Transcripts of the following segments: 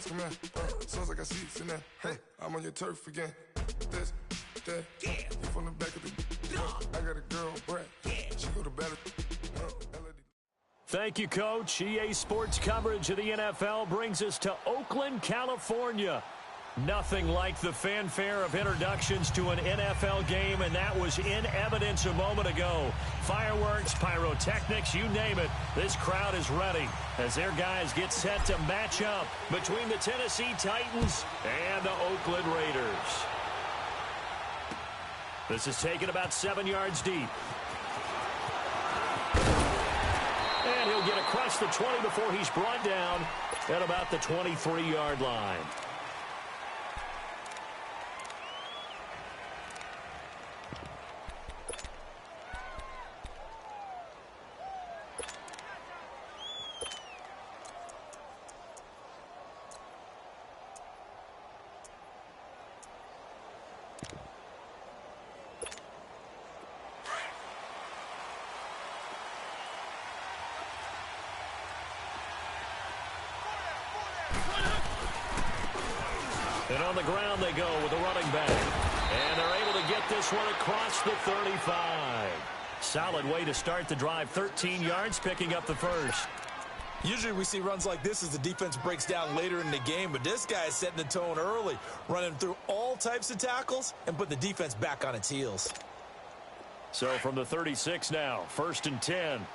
first come in. Sounds like I see it's in there. Hey, I'm on your turf again. This, that, you from the back of the. I got a girl, Brad. She go to battle. Thank you, Coach. EA Sports coverage of the NFL brings us to Oakland, California. Nothing like the fanfare of introductions to an NFL game, and that was in evidence a moment ago. Fireworks, pyrotechnics, you name it. This crowd is ready as their guys get set to match up between the Tennessee Titans and the Oakland Raiders. This is taken about 7 yards deep. And he'll get across the 20 before he's brought down at about the 23-yard line. And on the ground they go with the running back. And they're able to get this one across the 35. Solid way to start the drive. 13 yards, picking up the first. Usually we see runs like this as the defense breaks down later in the game, but this guy is setting the tone early, running through all types of tackles and put the defense back on its heels. So from the 36 now, 1st and 10.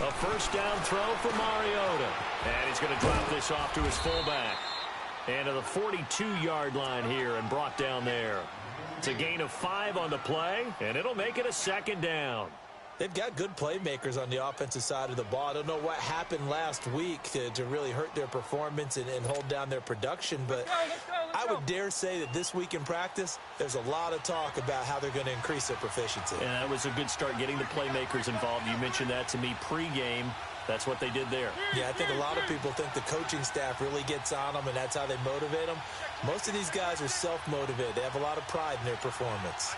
A first down throw for Mariota. And he's going to drop this off to his fullback. And to the 42-yard line here and brought down there. It's a gain of 5 on the play, and it'll make it a 2nd down. They've got good playmakers on the offensive side of the ball. I don't know what happened last week to really hurt their performance and hold down their production, but I would dare say that this week in practice, there's a lot of talk about how they're going to increase their proficiency. And that was a good start, getting the playmakers involved. You mentioned that to me pregame. That's what they did there. Yeah, I think a lot of people think the coaching staff really gets on them, and that's how they motivate them. Most of these guys are self-motivated. They have a lot of pride in their performance.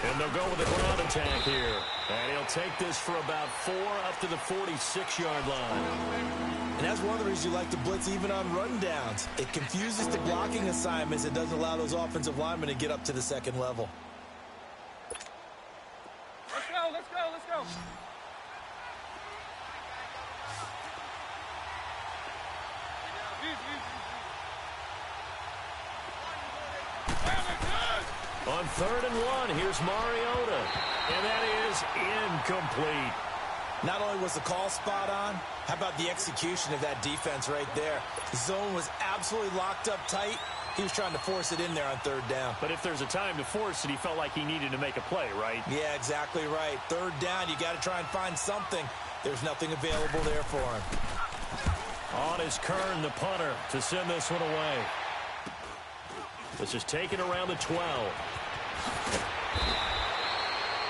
And they'll go with a ground attack here. And he'll take this for about 4 up to the 46-yard line. And that's one of the reasons you like to blitz even on rundowns. It confuses the blocking assignments. It doesn't allow those offensive linemen to get up to the second level. Let's go. On 3rd and 1, here's Mariota. And that is incomplete. Not only was the call spot on, how about the execution of that defense right there? The zone was absolutely locked up tight. He was trying to force it in there on 3rd down. But if there's a time to force it, he felt like he needed to make a play, right? Yeah, exactly right. 3rd down, you got to try and find something. There's nothing available there for him. On is Kern, the punter, to send this one away. This is taken around the 12.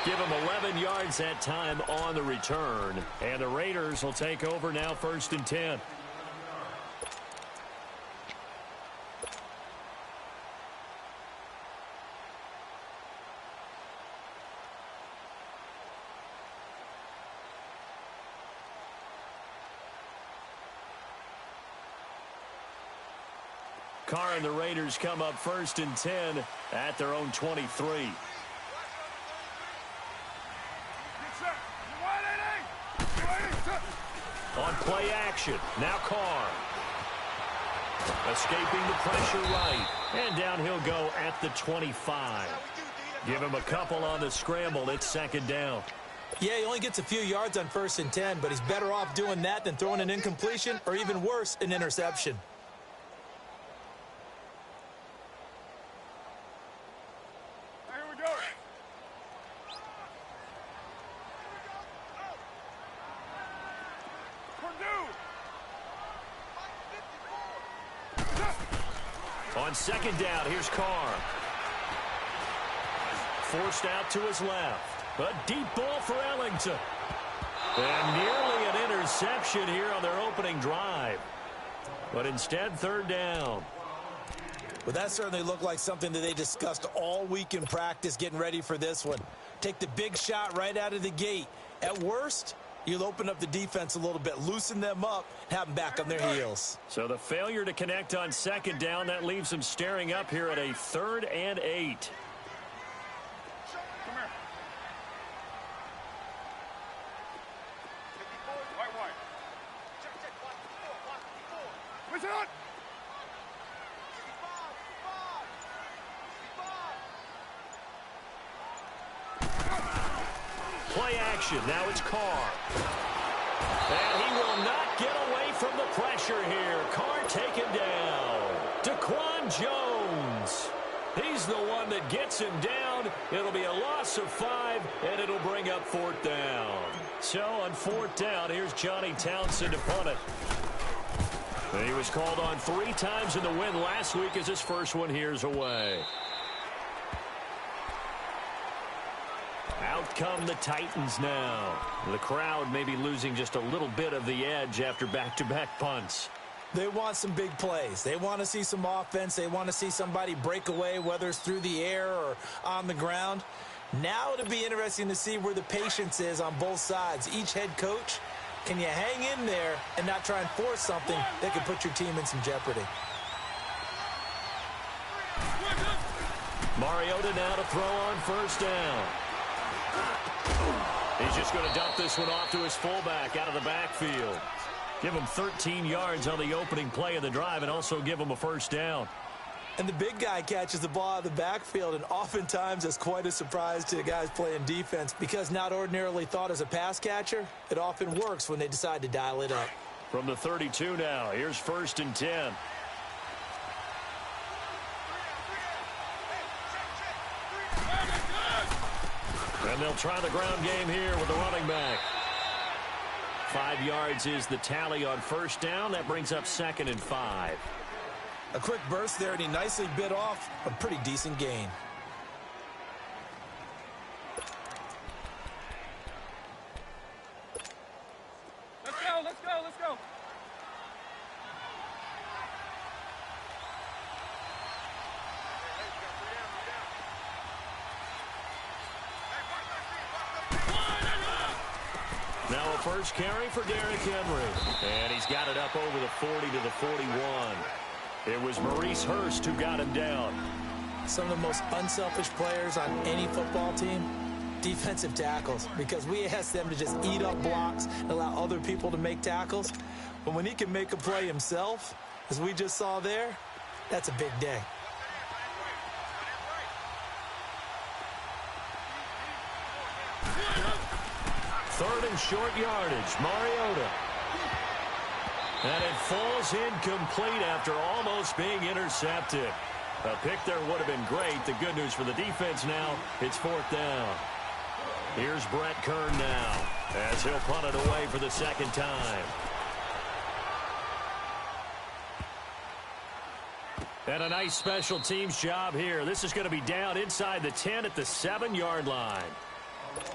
Give him 11 yards that time on the return. And the Raiders will take over now, 1st and 10. Carr and the Raiders come up 1st and 10 at their own 23. On play action, now Carr. Escaping the pressure right. And down he'll go at the 25. Give him a couple on the scramble. It's 2nd down. Yeah, he only gets a few yards on 1st and 10, but he's better off doing that than throwing an incompletion or even worse, an interception. On 2nd down, here's Carr. Forced out to his left. A deep ball for Ellington. And nearly an interception here on their opening drive. But instead, 3rd down. Well, that certainly looked like something that they discussed all week in practice getting ready for this one. Take the big shot right out of the gate. At worst, you'll open up the defense a little bit, loosen them up, have them back on their heels. So the failure to connect on second down, that leaves them staring up here at a 3rd and 8. Play action. Now it's Carr. And he will not get away from the pressure here. Carr taken down. Daquan Jones. He's the one that gets him down. It'll be a loss of 5, and it'll bring up 4th down. So on 4th down, here's Johnny Townsend to punt it. He was called on 3 times in the win last week as his first one here's away. Out come the Titans now. The crowd may be losing just a little bit of the edge after back-to-back punts. They want some big plays. They want to see some offense. They want to see somebody break away, whether it's through the air or on the ground. Now it'll be interesting to see where the patience is on both sides. Each head coach, can you hang in there and not try and force something that could put your team in some jeopardy? Mariota now to throw on 1st down. He's just going to dump this one off to his fullback out of the backfield. Give him 13 yards on the opening play of the drive and also give him a 1st down. And the big guy catches the ball out of the backfield, and oftentimes that's quite a surprise to the guys playing defense because not ordinarily thought as a pass catcher, it often works when they decide to dial it up. From the 32 now, here's 1st and 10. And they'll try the ground game here with the running back. 5 yards is the tally on 1st down. That brings up 2nd and 5. A quick burst there, and he nicely bit off a pretty decent gain. Let's go, let's go, let's go. Now a first carry for Derrick Henry. And he's got it up over the 40 to the 41. It was Maurice Hurst who got him down. Some of the most unselfish players on any football team, defensive tackles, because we ask them to just eat up blocks and allow other people to make tackles. But when he can make a play himself, as we just saw there, that's a big day. Third and short yardage, Mariota. And it falls incomplete after almost being intercepted. A pick there would have been great. The good news for the defense now, it's 4th down. Here's Brett Kern now as he'll punt it away for the 2nd time. And a nice special teams job here. This is going to be down inside the 10 at the 7-yard line.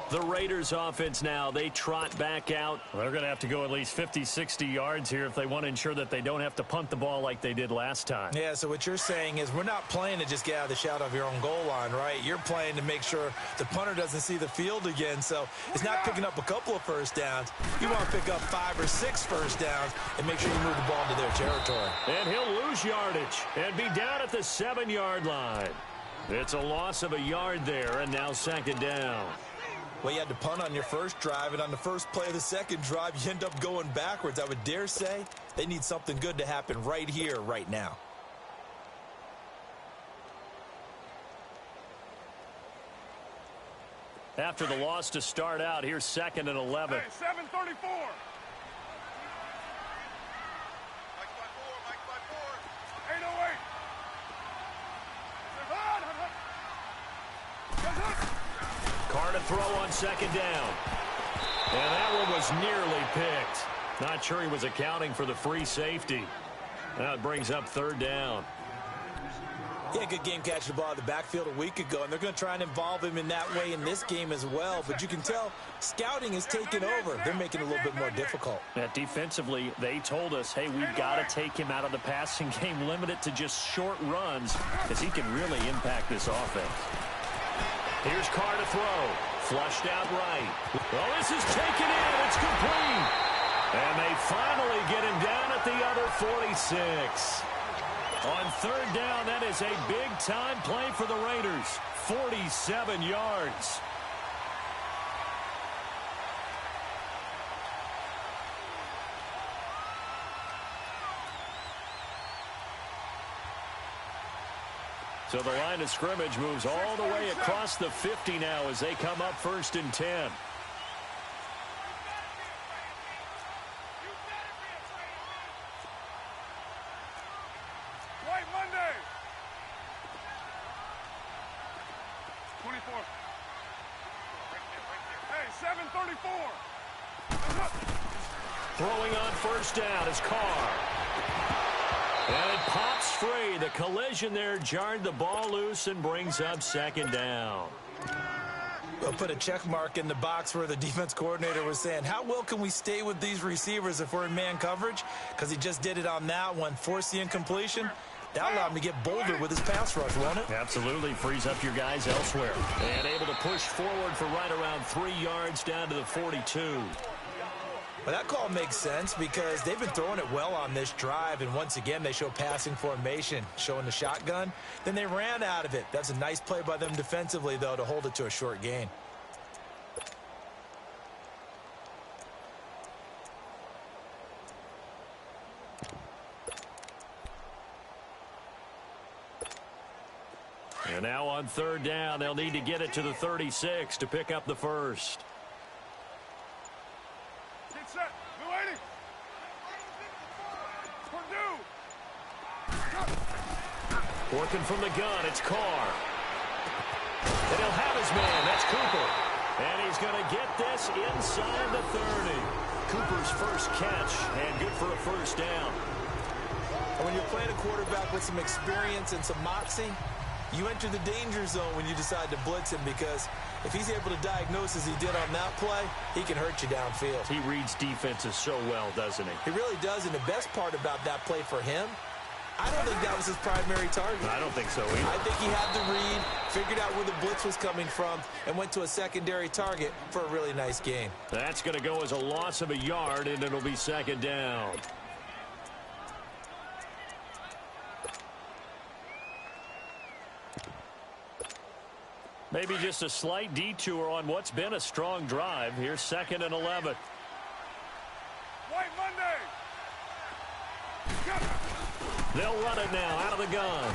The Raiders offense now, they trot back out. They're going to have to go at least 50, 60 yards here if they want to ensure that they don't have to punt the ball like they did last time. Yeah, so what you're saying is we're not playing to just get out of the shadow of your own goal line, right? You're playing to make sure the punter doesn't see the field again. So it's not picking up a couple of first downs. You want to pick up 5 or 6 first downs and make sure you move the ball into their territory. And he'll lose yardage and be down at the 7-yard line. It's a loss of a yard there, and now 2nd down. Well, you had to punt on your first drive, and on the first play of the second drive, you end up going backwards. I would dare say they need something good to happen right here, right now. After the loss to start out, here's 2nd and 11. Hey, 734. Carr to throw on 2nd down. And that one was nearly picked. Not sure he was accounting for the free safety. That brings up 3rd down. He had a good game catching the ball in the backfield a week ago, and they're going to try and involve him in that way in this game as well. But you can tell scouting is taking over. They're making it a little bit more difficult. Yeah, defensively, they told us, hey, we've got to take him out of the passing game, limit it to just short runs, because he can really impact this offense. Here's Carr to throw. Flushed out right. Well, this is taken in. It's complete. And they finally get him down at the other 46. On third down, that is a big-time play for the Raiders. 47 yards. So the line of scrimmage moves all the way across the 50 now as they come up 1st and 10. White Monday. 24. Hey, 7:34. Throwing on 1st down is Carr. And it pops free. The collision there jarred the ball loose and brings up 2nd down. We'll put a check mark in the box where the defense coordinator was saying, how well can we stay with these receivers if we're in man coverage? Because he just did it on that one, forced the incompletion. That allowed him to get bolder with his pass rush, won't it? Absolutely. Frees up your guys elsewhere. And able to push forward for right around 3 yards down to the 42. Well, that call makes sense because they've been throwing it well on this drive, and once again they show passing formation, showing the shotgun. Then they ran out of it. That's a nice play by them defensively, though, to hold it to a short gain. And now on 3rd down, they'll need to get it to the 36 to pick up the first. Set. Blue 80. Purdue. Working from the gun, it's Carr. And he'll have his man. That's Cooper. And he's going to get this inside the 30. Cooper's first catch, and good for a 1st down. And when you're playing a quarterback with some experience and some moxie, you enter the danger zone when you decide to blitz him, because if he's able to diagnose as he did on that play, he can hurt you downfield. He reads defenses so well, doesn't he? He really does, and the best part about that play for him, I don't think that was his primary target. I don't think so either. I think he had the read, figured out where the blitz was coming from, and went to a secondary target for a really nice gain. That's going to go as a loss of a yard, and it'll be 2nd down. Maybe just a slight detour on what's been a strong drive. Here's 2nd and 11. White Monday. They'll run it now out of the gun.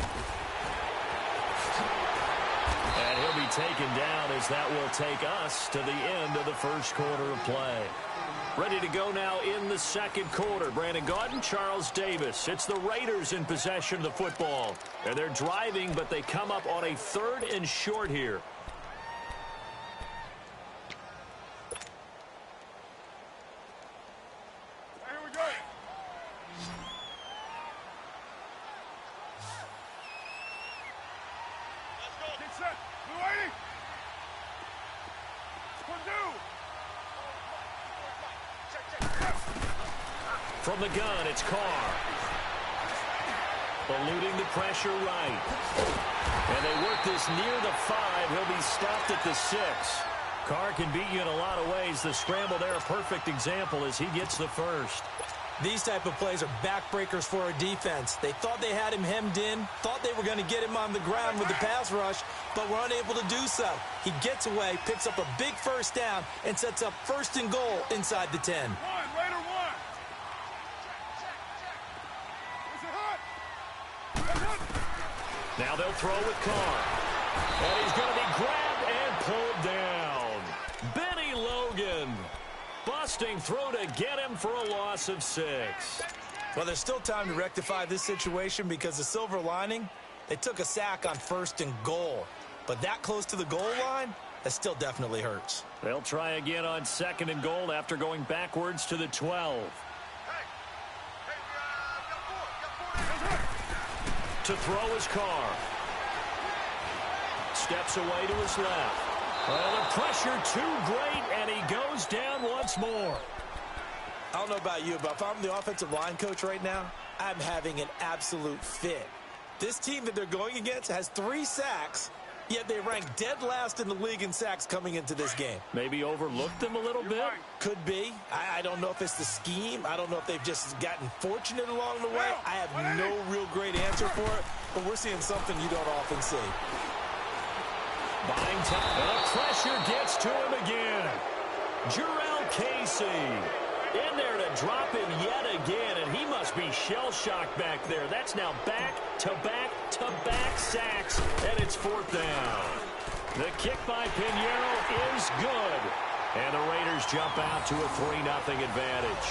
And he'll be taken down as that will take us to the end of the 1st quarter of play. Ready to go now in the 2nd quarter. Brandon Gaudin, Charles Davis. It's the Raiders in possession of the football. And they're driving, but they come up on a 3rd and short here. Here we go. Let's go. Get set. Blue 80. Purdue. From the gun, it's Carr. Eluding the pressure right. And they work this near the 5. He'll be stopped at the 6. Carr can beat you in a lot of ways. The scramble there, a perfect example as he gets the first. These type of plays are backbreakers for a defense. They thought they had him hemmed in, thought they were going to get him on the ground with the pass rush, but were unable to do so. He gets away, picks up a big 1st down, and sets up 1st and goal inside the 10. Raider 1. Is it hot? Now they'll throw with Carr. And he's going to be grabbed and pulled down. Benny Logan busting through to get him for a loss of 6. Well, there's still time to rectify this situation because the silver lining, they took a sack on 1st and goal. But that close to the goal line, that still definitely hurts. They'll try again on 2nd and goal after going backwards to the 12. To throw is Carr. steps away to his left. Well, the pressure too great, and he goes down once more. I don't know about you, but if I'm the offensive line coach right now, I'm having an absolute fit. This team that they're going against has 3 sacks, yet they rank dead last in the league in sacks coming into this game. Maybe overlooked them a little bit? Could be. I don't know if it's the scheme. I don't know if they've just gotten fortunate along the way. I have no real great answer for it, but we're seeing something you don't often see. Buying time. The pressure gets to him again. Jarrell Casey in there to drop him yet again, and he must be shell-shocked back there. That's now back-to-back-to-back sacks, and it's 4th down. The kick by Pinheiro is good, and the Raiders jump out to a 3-0 advantage.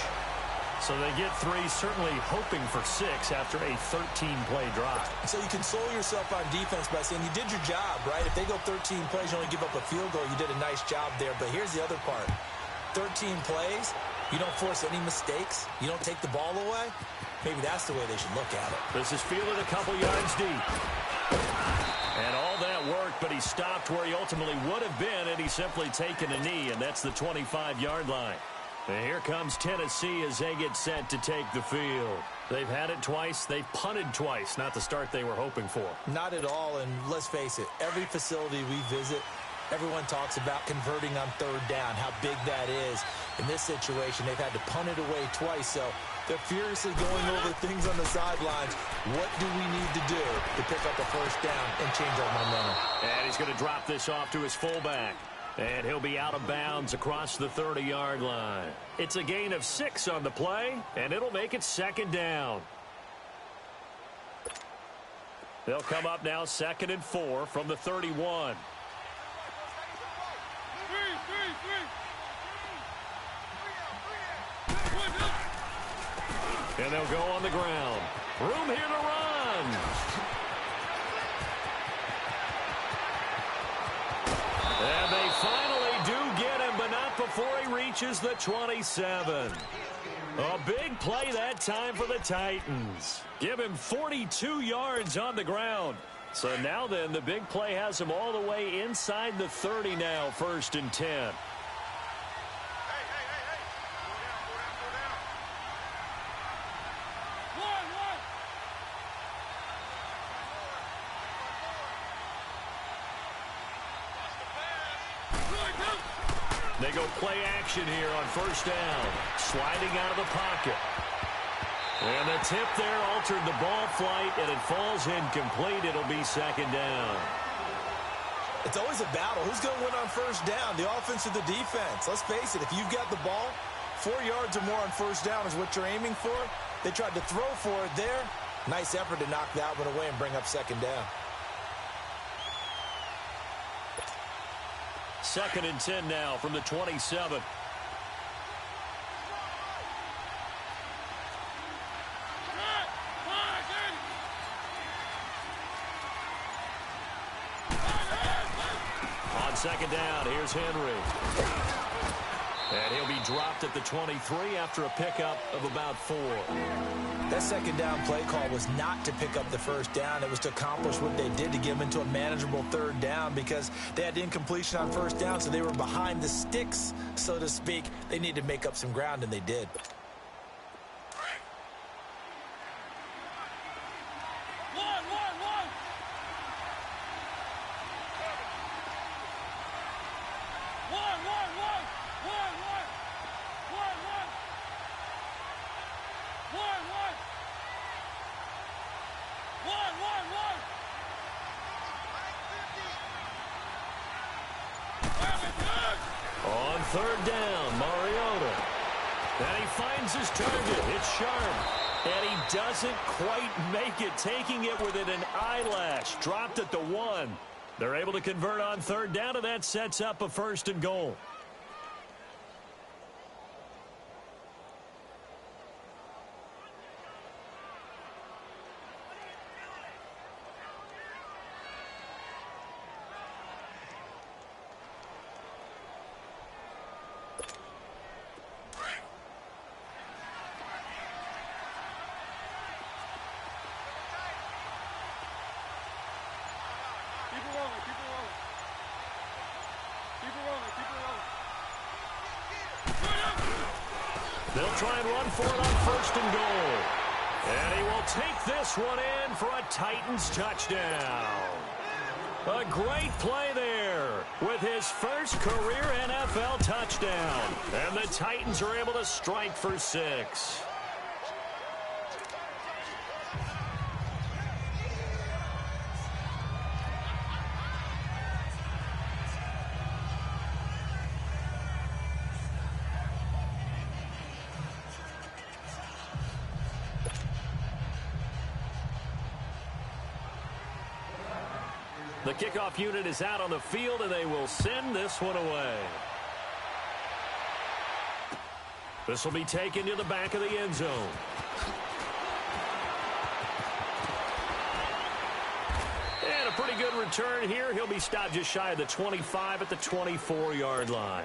So they get 3, certainly hoping for 6 after a 13-play drive. So you console yourself on defense by saying you did your job, right? If they go 13 plays, you only give up a field goal, you did a nice job there. But here's the other part. 13 plays, you don't force any mistakes, you don't take the ball away. Maybe that's the way they should look at it. This is fielded a couple yards deep. And all that worked, but he stopped where he ultimately would have been, and he's simply taken a knee, and that's the 25-yard line. And here comes Tennessee as they get set to take the field. They've had it twice. They've punted twice. Not the start they were hoping for. Not at all, and let's face it, every facility we visit, everyone talks about converting on 3rd down, how big that is. In this situation, they've had to punt it away twice, so they're furiously going over things on the sidelines. What do we need to do to pick up a 1st down and change our momentum? And he's going to drop this off to his fullback. And he'll be out of bounds across the 30-yard line. It's a gain of 6 on the play, and it'll make it 2nd down. They'll come up now 2nd and 4 from the 31. And they'll go on the ground. Room here to run. And they finally do get him, but not before he reaches the 27. A big play that time for the Titans. Give him 42 yards on the ground. So now then, the big play has him all the way inside the 30 now, 1st and 10. They go play action here on 1st down. Sliding out of the pocket. And the tip there altered the ball flight, and it falls incomplete. It'll be 2nd down. It's always a battle. Who's going to win on 1st down, the offense or the defense? Let's face it, if you've got the ball, 4 yards or more on 1st down is what you're aiming for. They tried to throw for it there. Nice effort to knock that one away and bring up 2nd down. 2nd and 10 now from the 27. On 2nd down, here's Henry. And he'll be dropped at the 23 after a pickup of about 4. That 2nd down play call was not to pick up the 1st down. It was to accomplish what they did to get them into a manageable 3rd down because they had incompletion on 1st down, so they were behind the sticks, so to speak. They needed to make up some ground, and they did. On 3rd down, Mariota. And he finds his target. It's sharp. And he doesn't quite make it, taking it within an eyelash. Dropped at the 1. They're able to convert on 3rd down, and that sets up a 1st and goal. Keep it rolling, keep it rolling. try and run for it on 1st and goal. And he will take this one in for a Titans touchdown. A great play there with his first career NFL touchdown. And the Titans are able to strike for 6. The kickoff unit is out on the field, and they will send this one away. This will be taken to the back of the end zone. And a pretty good return here. He'll be stopped just shy of the 25 at the 24-yard line.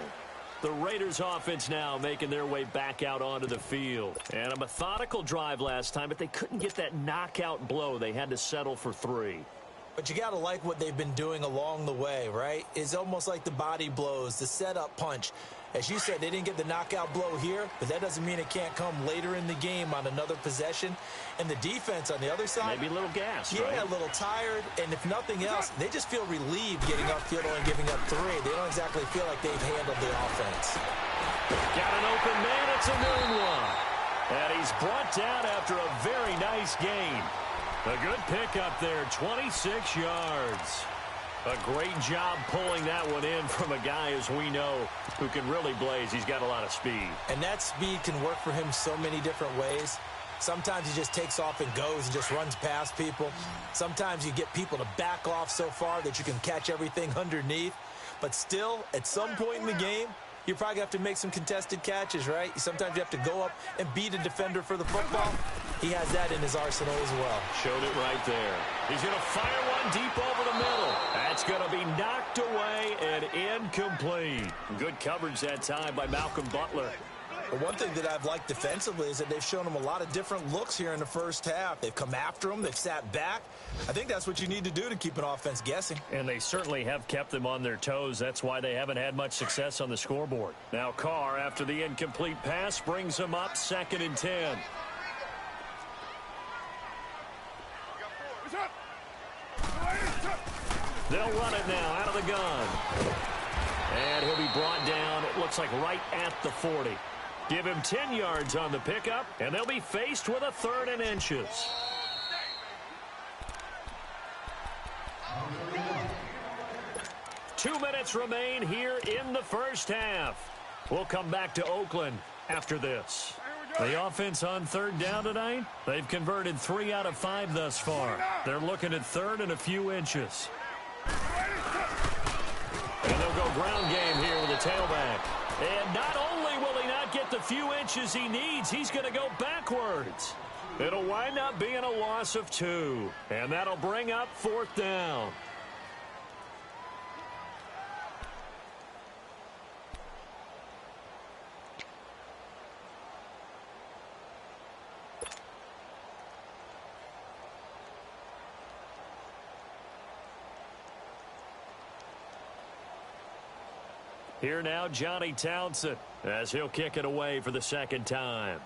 The Raiders offense now making their way back out onto the field. And a methodical drive last time, but they couldn't get that knockout blow. They had to settle for 3. But you got to like what they've been doing along the way, right? It's almost like the body blows, the setup punch. As you said, they didn't get the knockout blow here, but that doesn't mean it can't come later in the game on another possession. And the defense on the other side, maybe a little gassed, yeah, right? A little tired. And if nothing else, they just feel relieved getting upfield and giving up 3. They don't exactly feel like they've handled the offense. Got an open man. It's a noon one. And he's brought down after a very nice gain. A good pickup there, 26 yards. A great job pulling that one in from a guy, as we know, who can really blaze. He's got a lot of speed. And that speed can work for him so many different ways. Sometimes he just takes off and goes and just runs past people. Sometimes you get people to back off so far that you can catch everything underneath. But still, at some point in the game, you probably have to make some contested catches, right? Sometimes you have to go up and beat a defender for the football. He has that in his arsenal as well. Showed it right there. He's going to fire one deep over the middle. That's going to be knocked away and incomplete. Good coverage that time by Malcolm Butler. But one thing that I've liked defensively is that they've shown him a lot of different looks here in the first half. They've come after him. They've sat back. I think that's what you need to do to keep an offense guessing. And they certainly have kept them on their toes. That's why they haven't had much success on the scoreboard. Now Carr, after the incomplete pass, brings them up 2nd and 10. They'll run it now out of the gun. And he'll be brought down, it looks like right at the 40. Give him 10 yards on the pickup, and they'll be faced with a 3rd and inches. Two minutes remain here in the first half. We'll come back to Oakland after this. The offense on 3rd down tonight, they've converted 3 out of 5 thus far. They're looking at 3rd and a few inches. And they'll go ground game here with the tailback. And not only will he not get the few inches he needs, he's going to go backwards. It'll wind up being a loss of 2. And that'll bring up 4th down. Here now, Johnny Townsend, as he'll kick it away for the 2nd time.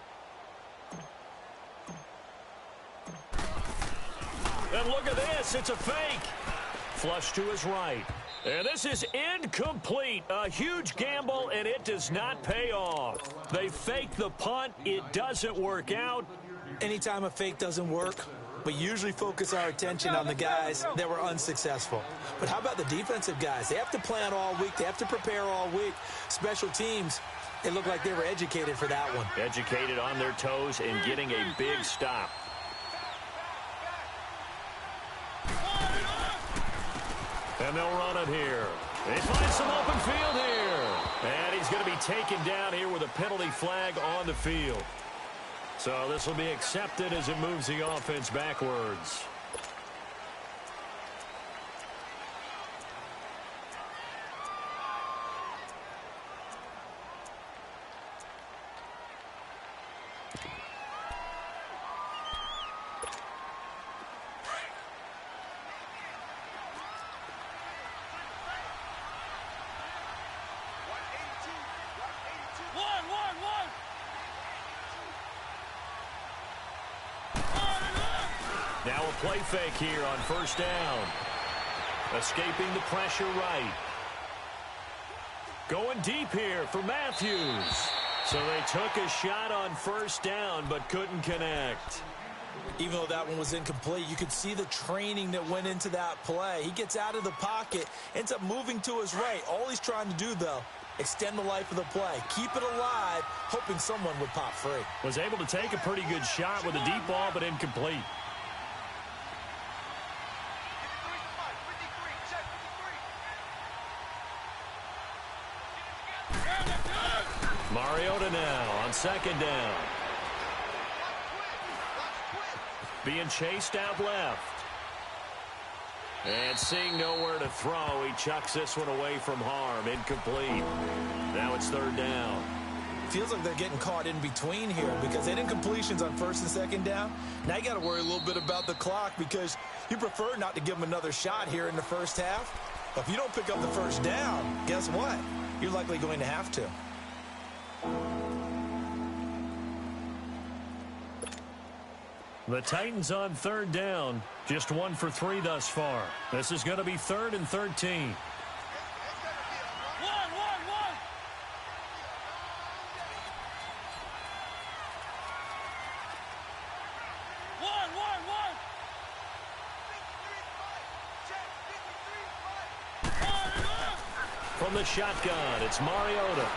And look at this, it's a fake. Flush to his right. And this is incomplete. A huge gamble, and it does not pay off. They fake the punt. It doesn't work out. Anytime a fake doesn't work, we usually focus our attention on the guys that were unsuccessful. But how about the defensive guys? They have to plan all week. They have to prepare all week. Special teams, it looked like they were educated for that one. Educated on their toes and getting a big stop. And they'll run it here. They find some open field here. And he's going to be taken down here with a penalty flag on the field. So this will be accepted as it moves the offense backwards. Now a play fake here on first down. Escaping the pressure right. Going deep here for Matthews. So they took a shot on first down but couldn't connect. Even though that one was incomplete, you could see the training that went into that play. He gets out of the pocket, ends up moving to his right. All he's trying to do, though, extend the life of the play. Keep it alive, hoping someone would pop free. Was able to take a pretty good shot with a deep ball, but incomplete. Mariota now on second down. Being chased out left. And seeing nowhere to throw, he chucks this one away from harm. Incomplete. Now it's third down. Feels like they're getting caught in between here because they did incompletions on first and second down. Now you got to worry a little bit about the clock because you prefer not to give them another shot here in the first half. But if you don't pick up the first down, guess what? You're likely going to have to. The Titans on third down. Just 1 for 3 thus far. This is going to be 3rd and 13. From the shotgun, it's Mariota.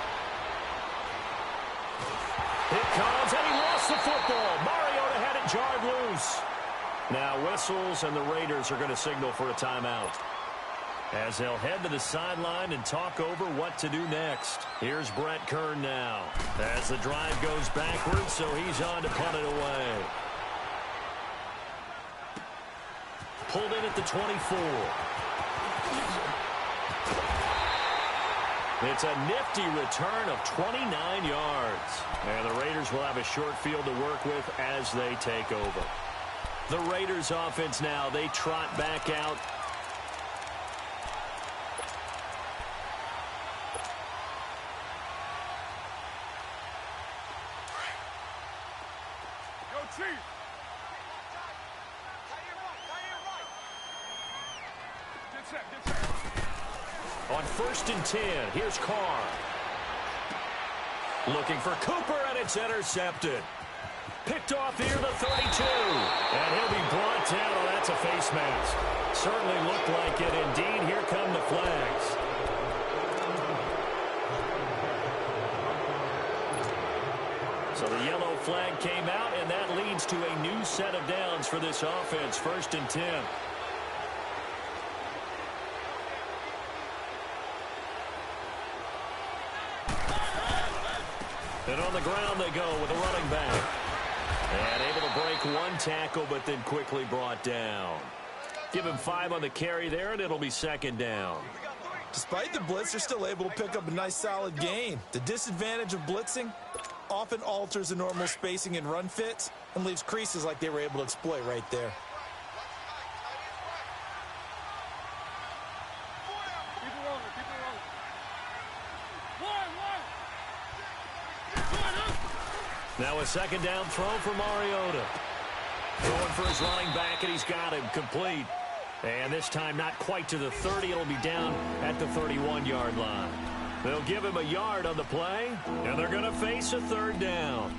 It comes, and he lost the football. Mariota had it jarred loose. Now whistles, and the Raiders are going to signal for a timeout, as they'll head to the sideline and talk over what to do next. Here's Brett Kern now, as the drive goes backwards, so he's on to punt it away. Pulled in at the 24. It's a nifty return of 29 yards. And the Raiders will have a short field to work with as they take over. The Raiders offense now, they trot back out. Go Chief! Get set. On 1st and 10, here's Carr. Looking for Cooper, and it's intercepted. Picked off here, the 32. And he'll be brought down. Oh, that's a face mask. Certainly looked like it. Indeed, here come the flags. So the yellow flag came out, and that leads to a new set of downs for this offense. 1st and 10. And on the ground they go with a running back. And able to break one tackle, but then quickly brought down. Give him 5 on the carry there, and it'll be 2nd down. Despite the blitz, they're still able to pick up a nice, solid gain. The disadvantage of blitzing often alters the normal spacing and run fits and leaves creases like they were able to exploit right there. Now a 2nd down throw for Mariota. Throwing for his running back, and he's got him complete. And this time not quite to the 30. It'll be down at the 31-yard line. They'll give him a yard on the play, and they're going to face a 3rd down.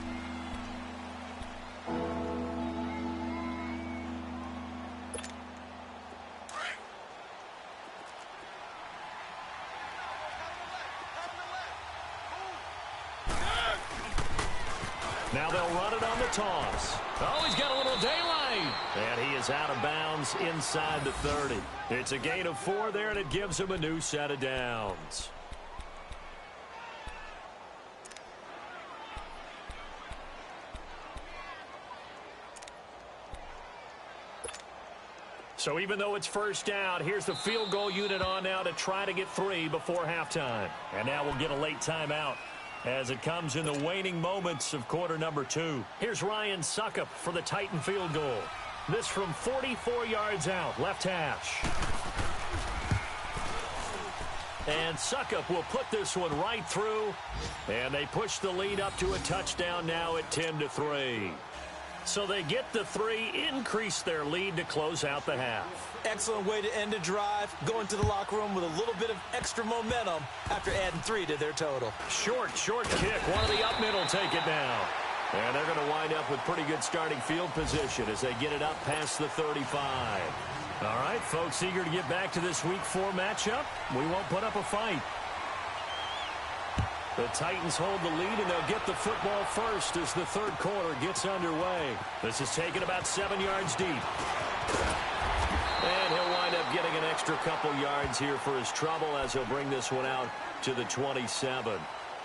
Now they'll run it on the toss. Oh, he's got a little daylight. And he is out of bounds inside the 30. It's a gain of 4 there, and it gives him a new set of downs. So even though it's 1st down, here's the field goal unit on now to try to get 3 before halftime. And now we'll get a late timeout as it comes in the waning moments of quarter number 2. Here's Ryan Suckup for the Titan field goal. This from 44 yards out, left hash. And Suckup will put this one right through. And they push the lead up to a touchdown now at 10-3. So they get the 3, increase their lead to close out the half. Excellent way to end a drive, going to the locker room with a little bit of extra momentum after adding 3 to their total. Short kick. One of the up middle take it down. And they're going to wind up with pretty good starting field position as they get it up past the 35. All right, folks, eager to get back to this Week 4 matchup. We won't put up a fight. The Titans hold the lead, and they'll get the football first as the third quarter gets underway. This is taken about 7 yards deep. And he'll wind up getting an extra couple yards here for his trouble as he'll bring this one out to the 27.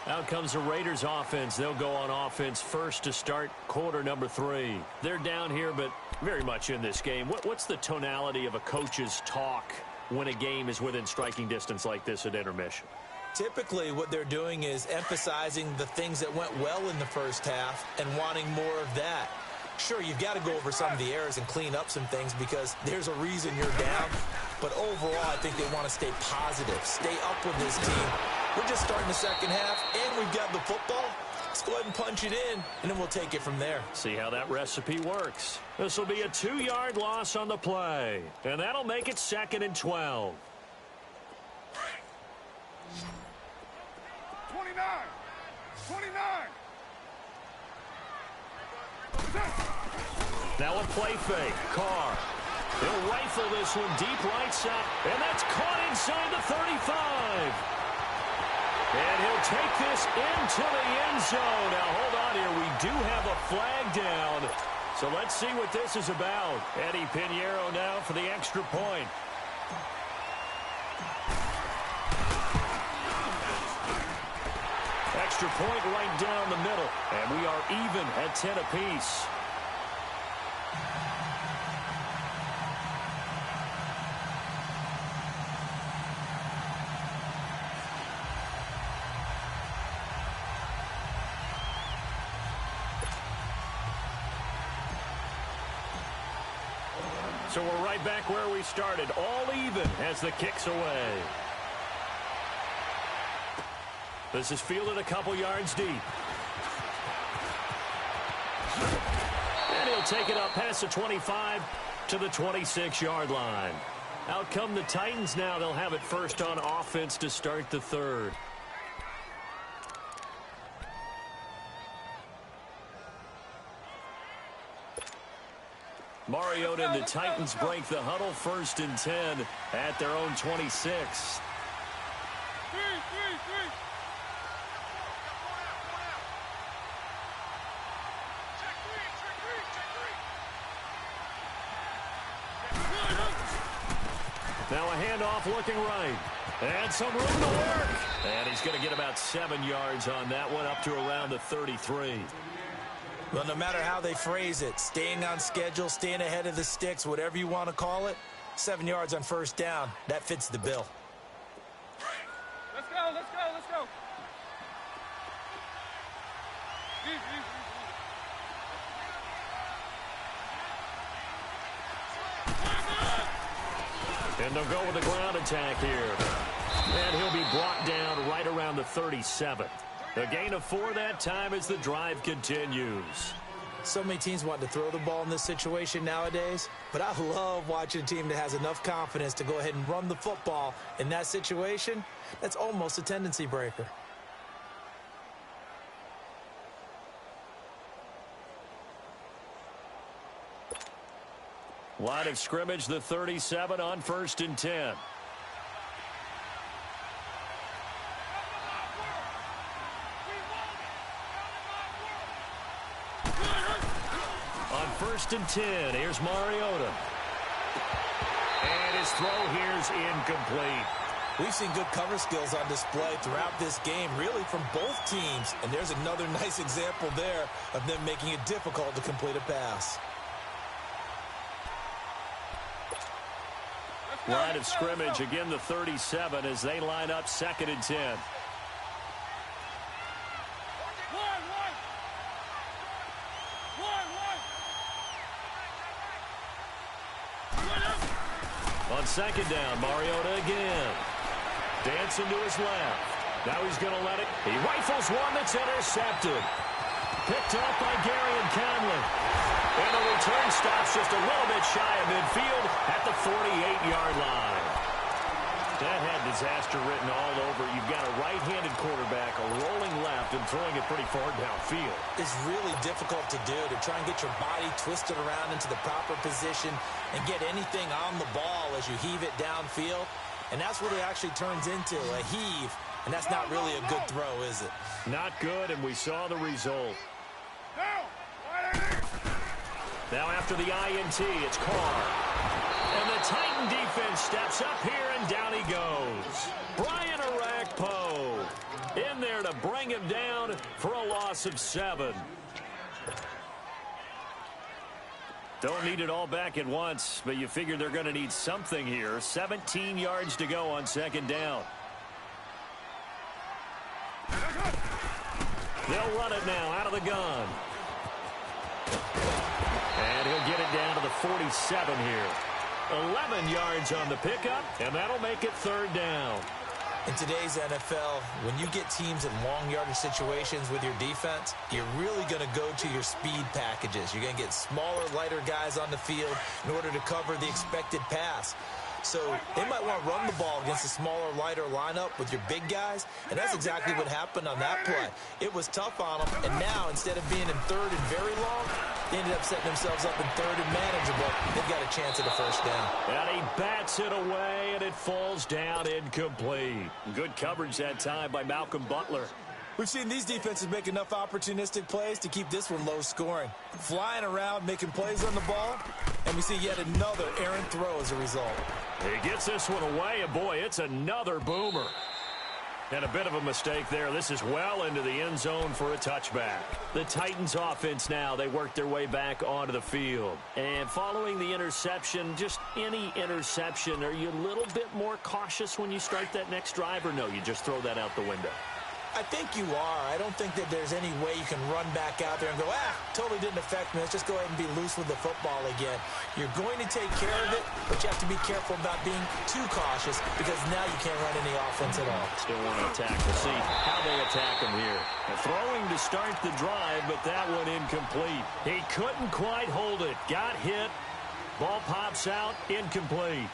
Out comes the Raiders offense. They'll go on offense first to start quarter number 3. They're down here, but very much in this game. What's the tonality of a coach's talk when a game is within striking distance like this at intermission? Typically, what they're doing is emphasizing the things that went well in the first half and wanting more of that. Sure, you've got to go over some of the errors and clean up some things because there's a reason you're down. But overall, I think they want to stay positive, stay up with this team. We're just starting the second half, and we've got the football. Let's go ahead and punch it in, and then we'll take it from there. See how that recipe works. This will be a 2-yard loss on the play, and that'll make it 2nd and 12. 29. Now a play fake. Carr. He'll rifle this one deep right side, and that's caught inside the 35. And he'll take this into the end zone. Now, hold on here. We do have a flag down. So let's see what this is about. Eddie Pinheiro now for the extra point. Extra point right down the middle. And we are even at 10 apiece. So we're right back where we started, all even as the kick's away. This is fielded a couple yards deep. And he'll take it up past the 25 to the 26-yard line. Out come the Titans now. They'll have it first on offense to start the third. Mariota and the Titans break the huddle, 1st and 10 at their own 26. Now a handoff looking right. And some room to work. And he's going to get about 7 yards on that one, up to around the 33. Well, no matter how they phrase it, staying on schedule, staying ahead of the sticks, whatever you want to call it, 7 yards on first down, that fits the bill. Let's go. And they'll go with the ground attack here. And he'll be brought down right around the 37. A gain of 4 that time as the drive continues. So many teams want to throw the ball in this situation nowadays, but I love watching a team that has enough confidence to go ahead and run the football. In that situation, that's almost a tendency breaker. Line of scrimmage, the 37 on 1st and 10. On 1st and 10, here's Mariota. And his throw here's incomplete. We've seen good cover skills on display throughout this game, really from both teams. And there's another nice example there of them making it difficult to complete a pass. Line of scrimmage, again the 37 as they line up 2nd and 10. On 2nd down, Mariota again. Dancing to his left. Now he's going to let it. He rifles one that's intercepted. Picked up by Gary and Conley. return stops just a little bit shy of midfield at the 48-yard line. That had disaster written all over. You've got a right-handed quarterback, a rolling left, and throwing it pretty far downfield. It's really difficult to do, to try and get your body twisted around into the proper position and get anything on the ball as you heave it downfield. And that's what it actually turns into, a heave. And that's not really a good throw, is it? Not good, and we saw the result. Now after the INT, it's Carr. And the Titan defense steps up here, and down he goes. Brian Orakpo in there to bring him down for a loss of 7. Don't need it all back at once, but you figure they're going to need something here. 17 yards to go on second down. They'll run it now out of the gun. And he'll get it down to the 47 here. 11 yards on the pickup, and that'll make it third down. In today's NFL, when you get teams in long yardage situations with your defense, you're really going to go to your speed packages. You're going to get smaller, lighter guys on the field in order to cover the expected pass. So they might want to run the ball against a smaller, lighter lineup with your big guys, and that's exactly what happened on that play. It was tough on them, and now instead of being in third and very long, they ended up setting themselves up in third and manageable. They've got a chance at a first down. And he bats it away, and it falls down incomplete. Good coverage that time by Malcolm Butler. We've seen these defenses make enough opportunistic plays to keep this one low scoring. Flying around, making plays on the ball, and we see yet another errant throw as a result. He gets this one away, and boy, it's another boomer. And a bit of a mistake there. This is well into the end zone for a touchback. The Titans offense now, they work their way back onto the field. And following the interception, just any interception, are you a little bit more cautious when you start that next drive, or no, you just throw that out the window? I think you are. I don't think that there's any way you can run back out there and go, totally didn't affect me. Let's just go ahead and be loose with the football again. You're going to take care of it, but you have to be careful about being too cautious because now you can't run any offense at all. Still want to attack. We'll see how they attack him here. They're throwing to start the drive, but that one incomplete. He couldn't quite hold it. Got hit. Ball pops out. Incomplete.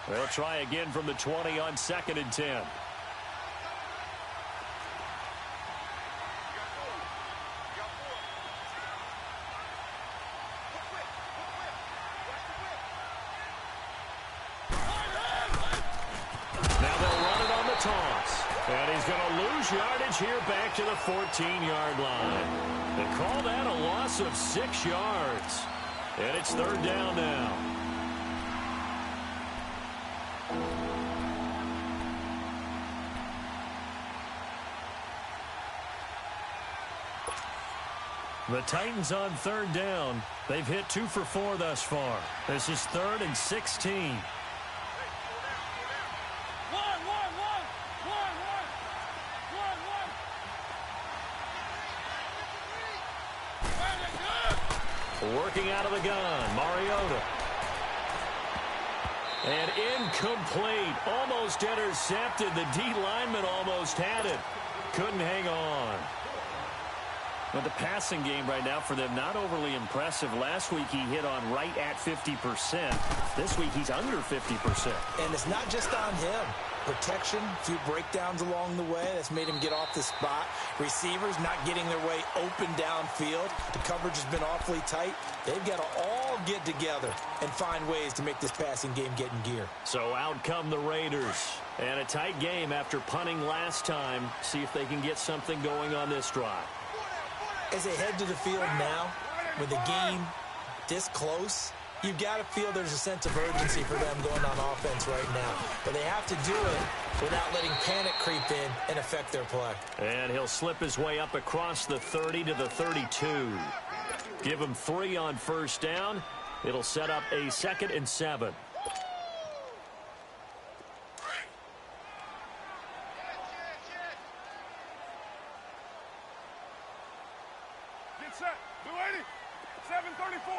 They'll try again from the 20 on 2nd and 10. Now they'll run it on the toss. And he's going to lose yardage here back to the 14-yard line. They call that a loss of 6 yards. And it's third down now. The Titans on third down. They've hit 2 for 4 thus far. This is 3rd and 16. Working out of the gun, Mariota. And incomplete. Almost intercepted. The D lineman almost had it. Couldn't hang on. But the passing game right now for them, not overly impressive. Last week he hit on right at 50%. This week he's under 50%. And it's not just on him. Protection, a few breakdowns along the way. That's made him get off the spot. Receivers not getting their way open downfield. The coverage has been awfully tight. They've got to all get together and find ways to make this passing game get in gear. So out come the Raiders. And a tight game after punting last time. See if they can get something going on this drive. As they head to the field now, with the game this close, you've got to feel there's a sense of urgency for them going on offense right now. But they have to do it without letting panic creep in and affect their play. And he'll slip his way up across the 30 to the 32. Give him 3 on first down. It'll set up a 2nd and 7. Get set. 280. 734.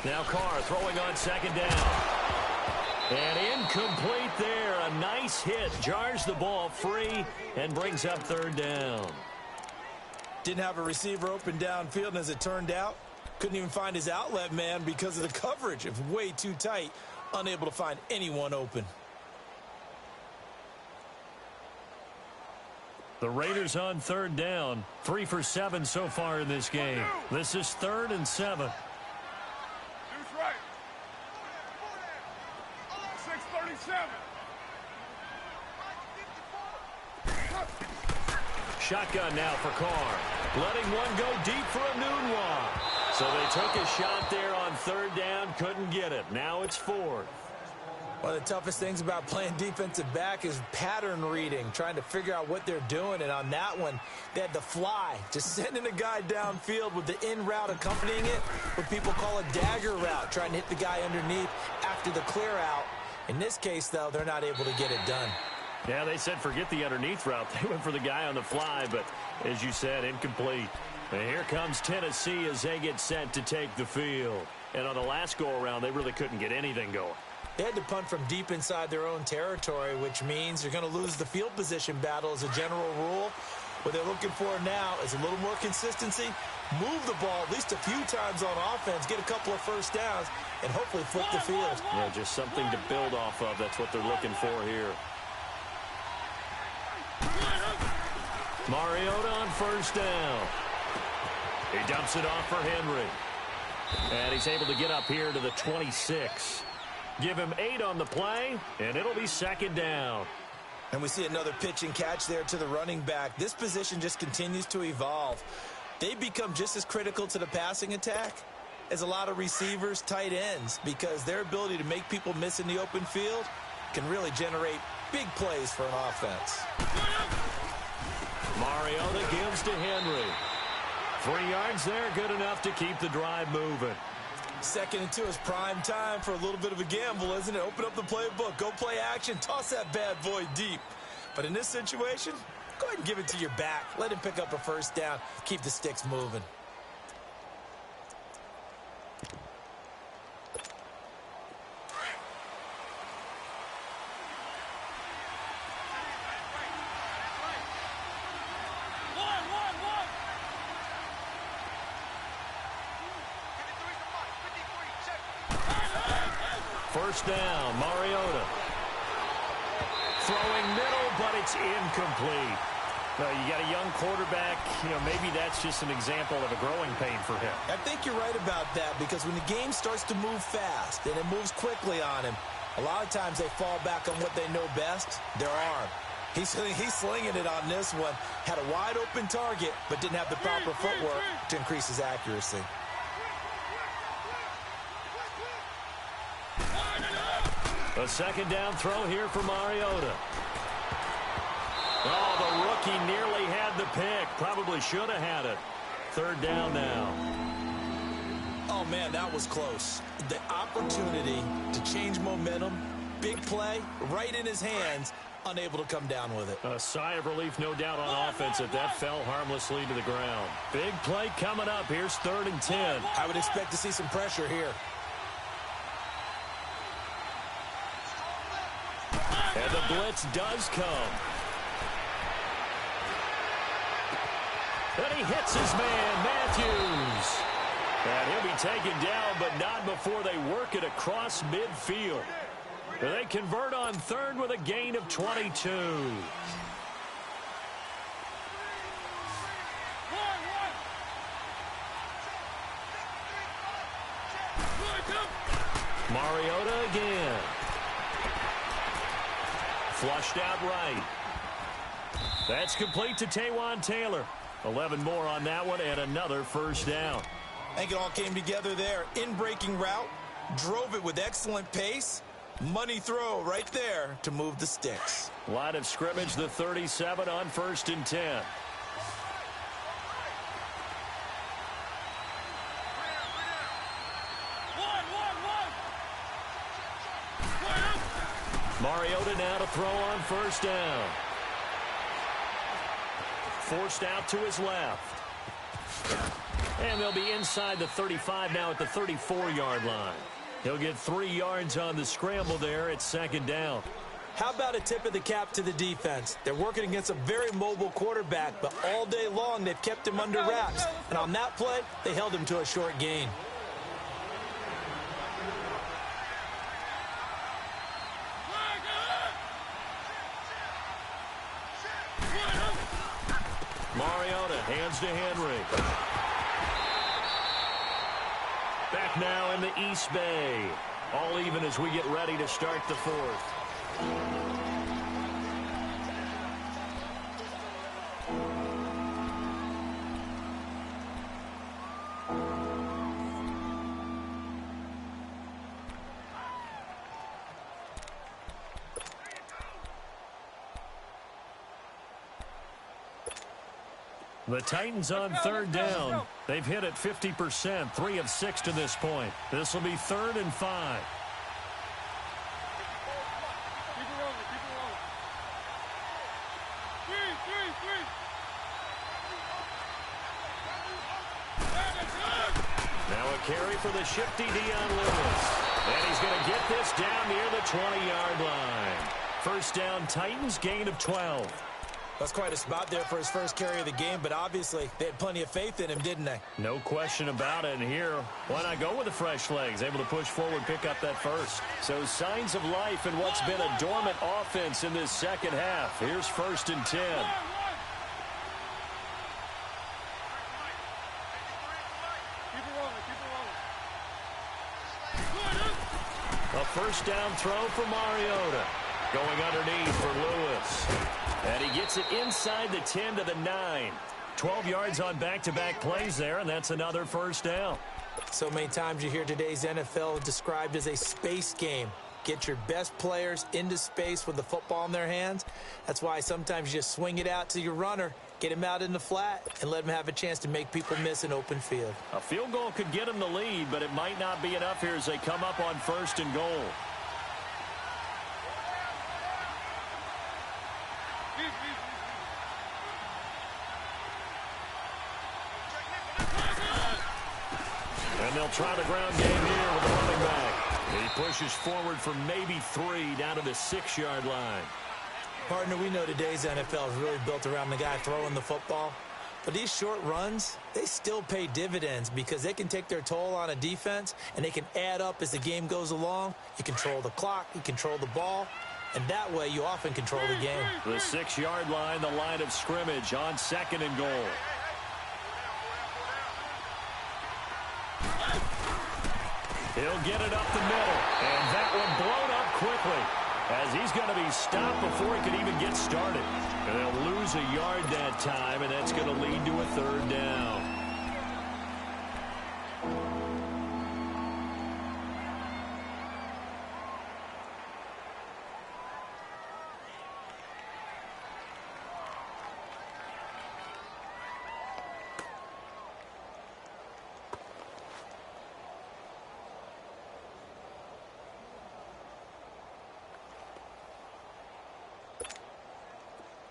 Now Carr throwing on 2nd down. And incomplete there. A nice hit. Jars the ball free and brings up third down. Didn't have a receiver open downfield, and as it turned out, couldn't even find his outlet man because of the coverage. It was way too tight. Unable to find anyone open. The Raiders on third down. 3 for 7 so far in this game. This is 3rd and 7. Deuce right. 6:37. Shotgun now for Carr. Letting one go deep for a Nunwa. So they took a shot there on third down. Couldn't get it. Now it's 4th. One of the toughest things about playing defensive back is pattern reading, trying to figure out what they're doing. And on that one, they had the fly, just sending a guy downfield with the in route accompanying it, what people call a dagger route, trying to hit the guy underneath after the clear out. In this case, though, they're not able to get it done. Yeah, they said forget the underneath route. They went for the guy on the fly, but as you said, incomplete. And here comes Tennessee as they get set to take the field. And on the last go-around, they really couldn't get anything going. They had to punt from deep inside their own territory, which means you're going to lose the field position battle as a general rule. What they're looking for now is a little more consistency, move the ball at least a few times on offense, get a couple of first downs, and hopefully flip the field. Yeah, just something to build off of. That's what they're looking for here. Mariota on first down. He dumps it off for Henry. And he's able to get up here to the 26. Give him 8 on the play, and it'll be 2nd down. And we see another pitch and catch there to the running back. This position just continues to evolve. They become just as critical to the passing attack as a lot of receivers, tight ends, because their ability to make people miss in the open field can really generate big plays for an offense. Mariota gives to Henry. 3 yards there, good enough to keep the drive moving. 2nd and 2 is prime time for a little bit of a gamble, isn't it? Open up the playbook, go play action, toss that bad boy deep. But in this situation, go ahead and give it to your back. Let him pick up a first down, keep the sticks moving. First down, Mariota. Throwing middle, but it's incomplete. No, you got a young quarterback. Maybe that's just an example of a growing pain for him. I think you're right about that, because when the game starts to move fast and it moves quickly on him, a lot of times they fall back on what they know best, their arm. He's slinging it on this one. Had a wide open target, but didn't have the proper footwork to increase his accuracy. A 2nd down throw here for Mariota. Oh, the rookie nearly had the pick. Probably should have had it. 3rd down now. Oh, man, that was close. The opportunity to change momentum, big play, right in his hands, unable to come down with it. A sigh of relief, no doubt, on offense if that fell harmlessly to the ground. Big play coming up. Here's 3rd and 10. I would expect to see some pressure here. And the blitz does come. And he hits his man, Matthews. And he'll be taken down, but not before they work it across midfield. They convert on 3rd with a gain of 22. Mariota again. Flushed out right. That's complete to Taywan Taylor. 11 more on that one and another first down. I think it all came together there. In-breaking route, drove it with excellent pace. Money throw right there to move the sticks. Line of scrimmage, the 37 on 1st and 10. Mariota now to throw on 1st down. Forced out to his left. And they'll be inside the 35 now at the 34-yard line. He'll get 3 yards on the scramble there. It's second down. How about a tip of the cap to the defense? They're working against a very mobile quarterback, but all day long they've kept him under wraps. And on that play, they held him to a short gain. Mariota hands to Henry. Back now in the East Bay. All even as we get ready to start the fourth. The Titans on third down. They've hit it 50%, 3 of 6 to this point. This will be 3rd and 5. Now a carry for the shifty Dion Lewis. And he's going to get this down near the 20-yard line. First down, Titans, gain of 12. That's quite a spot there for his first carry of the game, but obviously they had plenty of faith in him, didn't they? No question about it. And here, why not go with the fresh legs? Able to push forward, pick up that first. So signs of life in what's been a dormant offense in this second half. Here's 1st and 10. A first down throw for Mariota. Going underneath for Lewis. And he gets it inside the 10 to the 9. 12 yards on back-to-back plays there, and that's another first down. So many times you hear today's NFL described as a space game. Get your best players into space with the football in their hands. That's why sometimes you just swing it out to your runner, get him out in the flat, and let him have a chance to make people miss an open field. A field goal could get him the lead, but it might not be enough here as they come up on 1st and goal. And they'll try the ground game here with the running back. He pushes forward for maybe 3 down to the 6-yard line. Partner, we know today's NFL is really built around the guy throwing the football. But these short runs, they still pay dividends because they can take their toll on a defense and they can add up as the game goes along. You control the clock, you control the ball, and that way you often control the game. The 6-yard line, the line of scrimmage on 2nd and goal. He'll get it up the middle, and that one blown up quickly as he's going to be stopped before he can even get started. And they'll lose a yard that time, and that's going to lead to a 3rd down.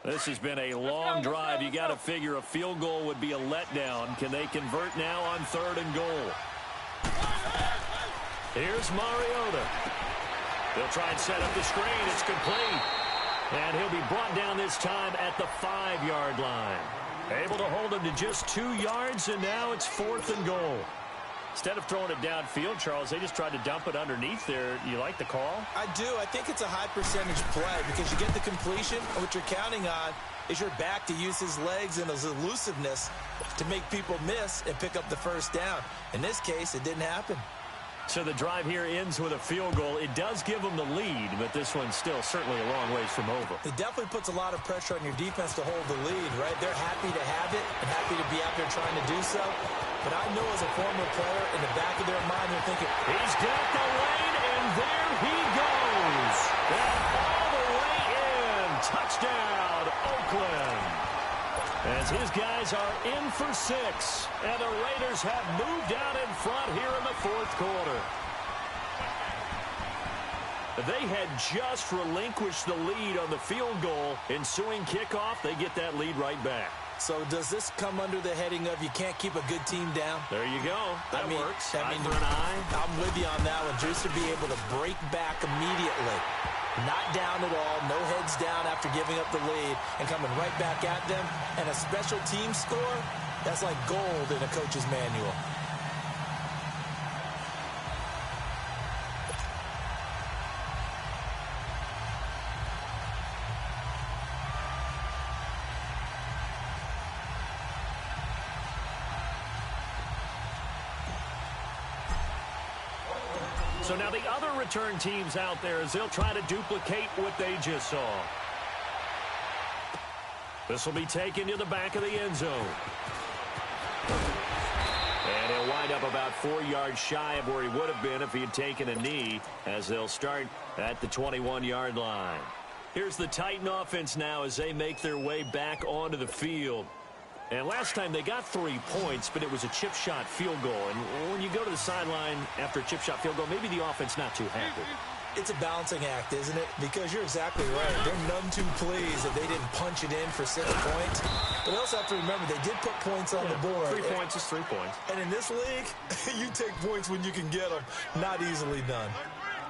This has been a long drive. You got to figure a field goal would be a letdown. Can they convert now on 3rd and goal? Here's Mariota. They'll try and set up the screen. It's complete. And he'll be brought down this time at the 5-yard line. Able to hold him to just 2 yards, and now it's 4th and goal. Instead of throwing it downfield, Charles, they just tried to dump it underneath there. You like the call? I do. I think it's a high percentage play because you get the completion, and what you're counting on is your back to use his legs and his elusiveness to make people miss and pick up the first down. In this case, it didn't happen. So the drive here ends with a field goal. It does give them the lead, but this one's still certainly a long ways from over. It definitely puts a lot of pressure on your defense to hold the lead, right? They're happy to have it and happy to be out there trying to do so. But I know as a former player, in the back of their mind, they're thinking, he's got the lane, and there he goes. And all the way in. Touchdown, Oakland. As his guys are in for 6, and the Raiders have moved out in front here in the 4th quarter. They had just relinquished the lead on the field goal. Ensuing kickoff, they get that lead right back. So does this come under the heading of you can't keep a good team down? There you go. That works. I mean, eye for an eye. I'm with you on that one. Just to be able to break back immediately. Not down at all. No heads down after giving up the lead and coming right back at them. And a special team score, that's like gold in a coach's manual. So now the other return teams out there as they'll try to duplicate what they just saw. This will be taken to the back of the end zone. And he'll wind up about 4 yards shy of where he would have been if he had taken a knee, as they'll start at the 21-yard line. Here's the Titan offense now as they make their way back onto the field. And last time they got 3 points, but it was a chip shot field goal. And when you go to the sideline after a chip shot field goal, maybe the offense not too happy. It's a balancing act, isn't it? Because you're exactly right. They're none too pleased that they didn't punch it in for 6 points. But they also have to remember they did put points on the board. 3 points is 3 points. And in this league, you take points when you can get them. Not easily done.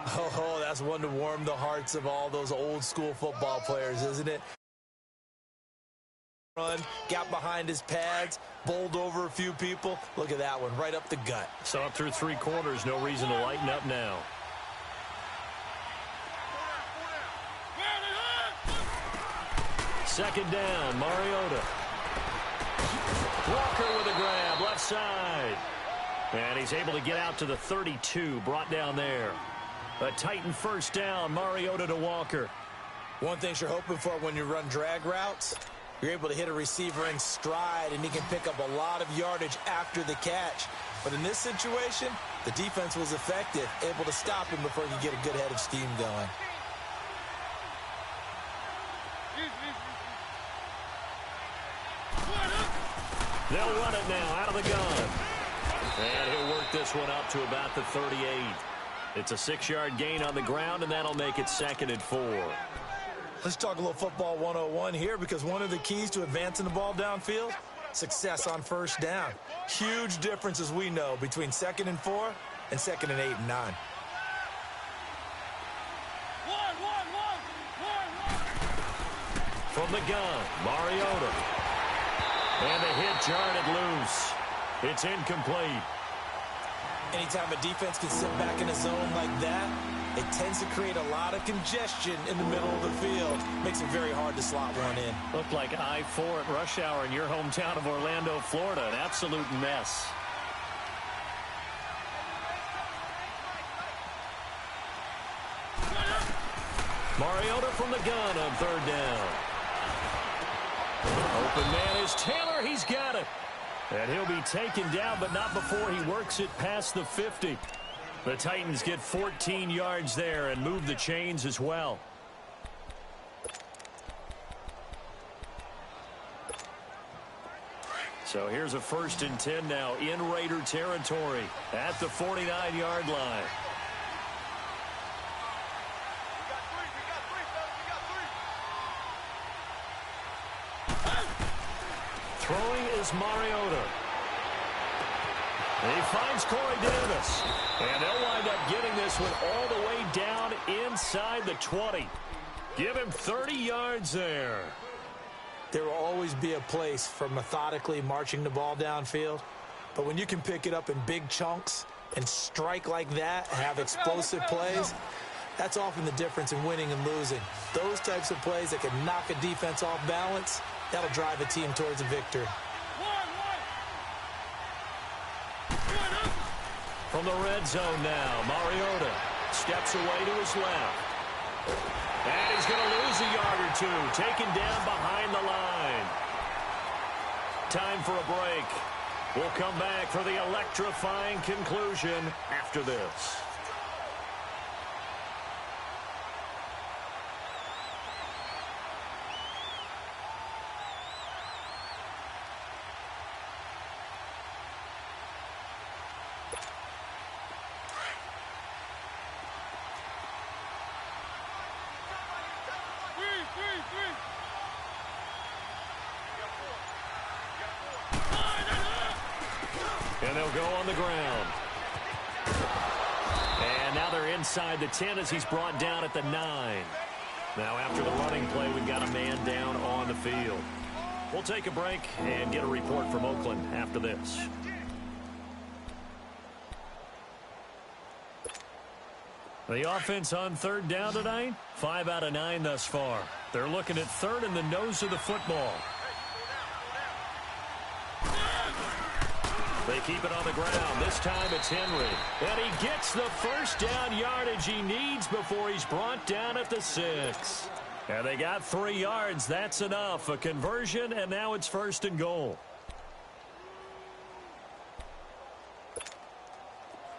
Oh, that's one to warm the hearts of all those old school football players, isn't it? Run, got behind his pads, bowled over a few people. Look at that one, right up the gut. So up through 3 quarters, no reason to lighten up now. Second down, Mariota. Walker with a grab, left side. And he's able to get out to the 32, brought down there. A Titan first down, Mariota to Walker. One thing you're hoping for when you run drag routes, you're able to hit a receiver in stride, and he can pick up a lot of yardage after the catch. But in this situation, the defense was effective, able to stop him before he could get a good head of steam going. They'll run it now out of the gun. And he'll work this one up to about the 38. It's a 6-yard gain on the ground, and that'll make it 2nd and 4. Let's talk a little football 101 here, because one of the keys to advancing the ball downfield, success on first down. Huge difference, as we know, between 2nd and 4 and 2nd and 8 and 9. From the gun, Mariota. And the hit jarred it loose. It's incomplete. Anytime a defense can sit back in a zone like that, it tends to create a lot of congestion in the middle of the field. Makes it very hard to slot one in. Looked like I-4 at rush hour in your hometown of Orlando, Florida. An absolute mess. Mariota from the gun on 3rd down. Open man is Taylor. He's got it. And he'll be taken down, but not before he works it past the 50. The Titans get 14 yards there and move the chains as well. So here's a 1st and 10 now in Raider territory at the 49-yard line. Throwing is Mariota. He finds Corey Davis. And they'll wind up getting this one all the way down inside the 20. Give him 30 yards there. There will always be a place for methodically marching the ball downfield. But when you can pick it up in big chunks and strike like that, have explosive plays, that's often the difference in winning and losing. Those types of plays that can knock a defense off balance, that'll drive a team towards a victory. From the red zone now, Mariota steps away to his left. And he's going to lose a yard or two, taken down behind the line. Time for a break. We'll come back for the electrifying conclusion after this. And they'll go on the ground. And now they're inside the 10 as he's brought down at the 9. Now after the running play, we've got a man down on the field. We'll take a break and get a report from Oakland after this. The offense on third down tonight, 5 out of 9 thus far. They're looking at third in the nose of the football. They keep it on the ground. This time it's Henry. And he gets the first down yardage he needs before he's brought down at the 6. And they got 3 yards. That's enough. A conversion, and now it's 1st and goal.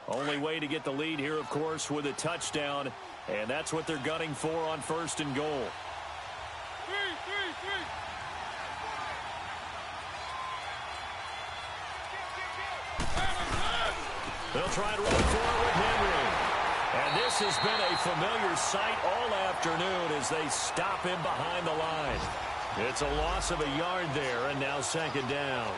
Only way to get the lead here, of course, with a touchdown. And that's what they're gunning for on 1st and goal. They'll try to run forward with Henry. And this has been a familiar sight all afternoon as they stop him behind the line. It's a loss of a yard there, and now 2nd down.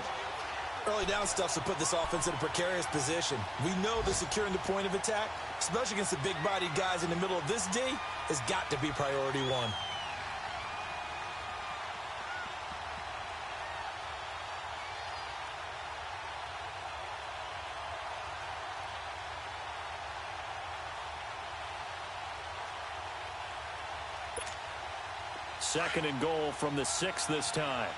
Early down stuff to put this offense in a precarious position. We know that securing the point of attack, especially against the big-bodied guys in the middle of this D, has got to be priority 1. Second and goal from the 6 this time.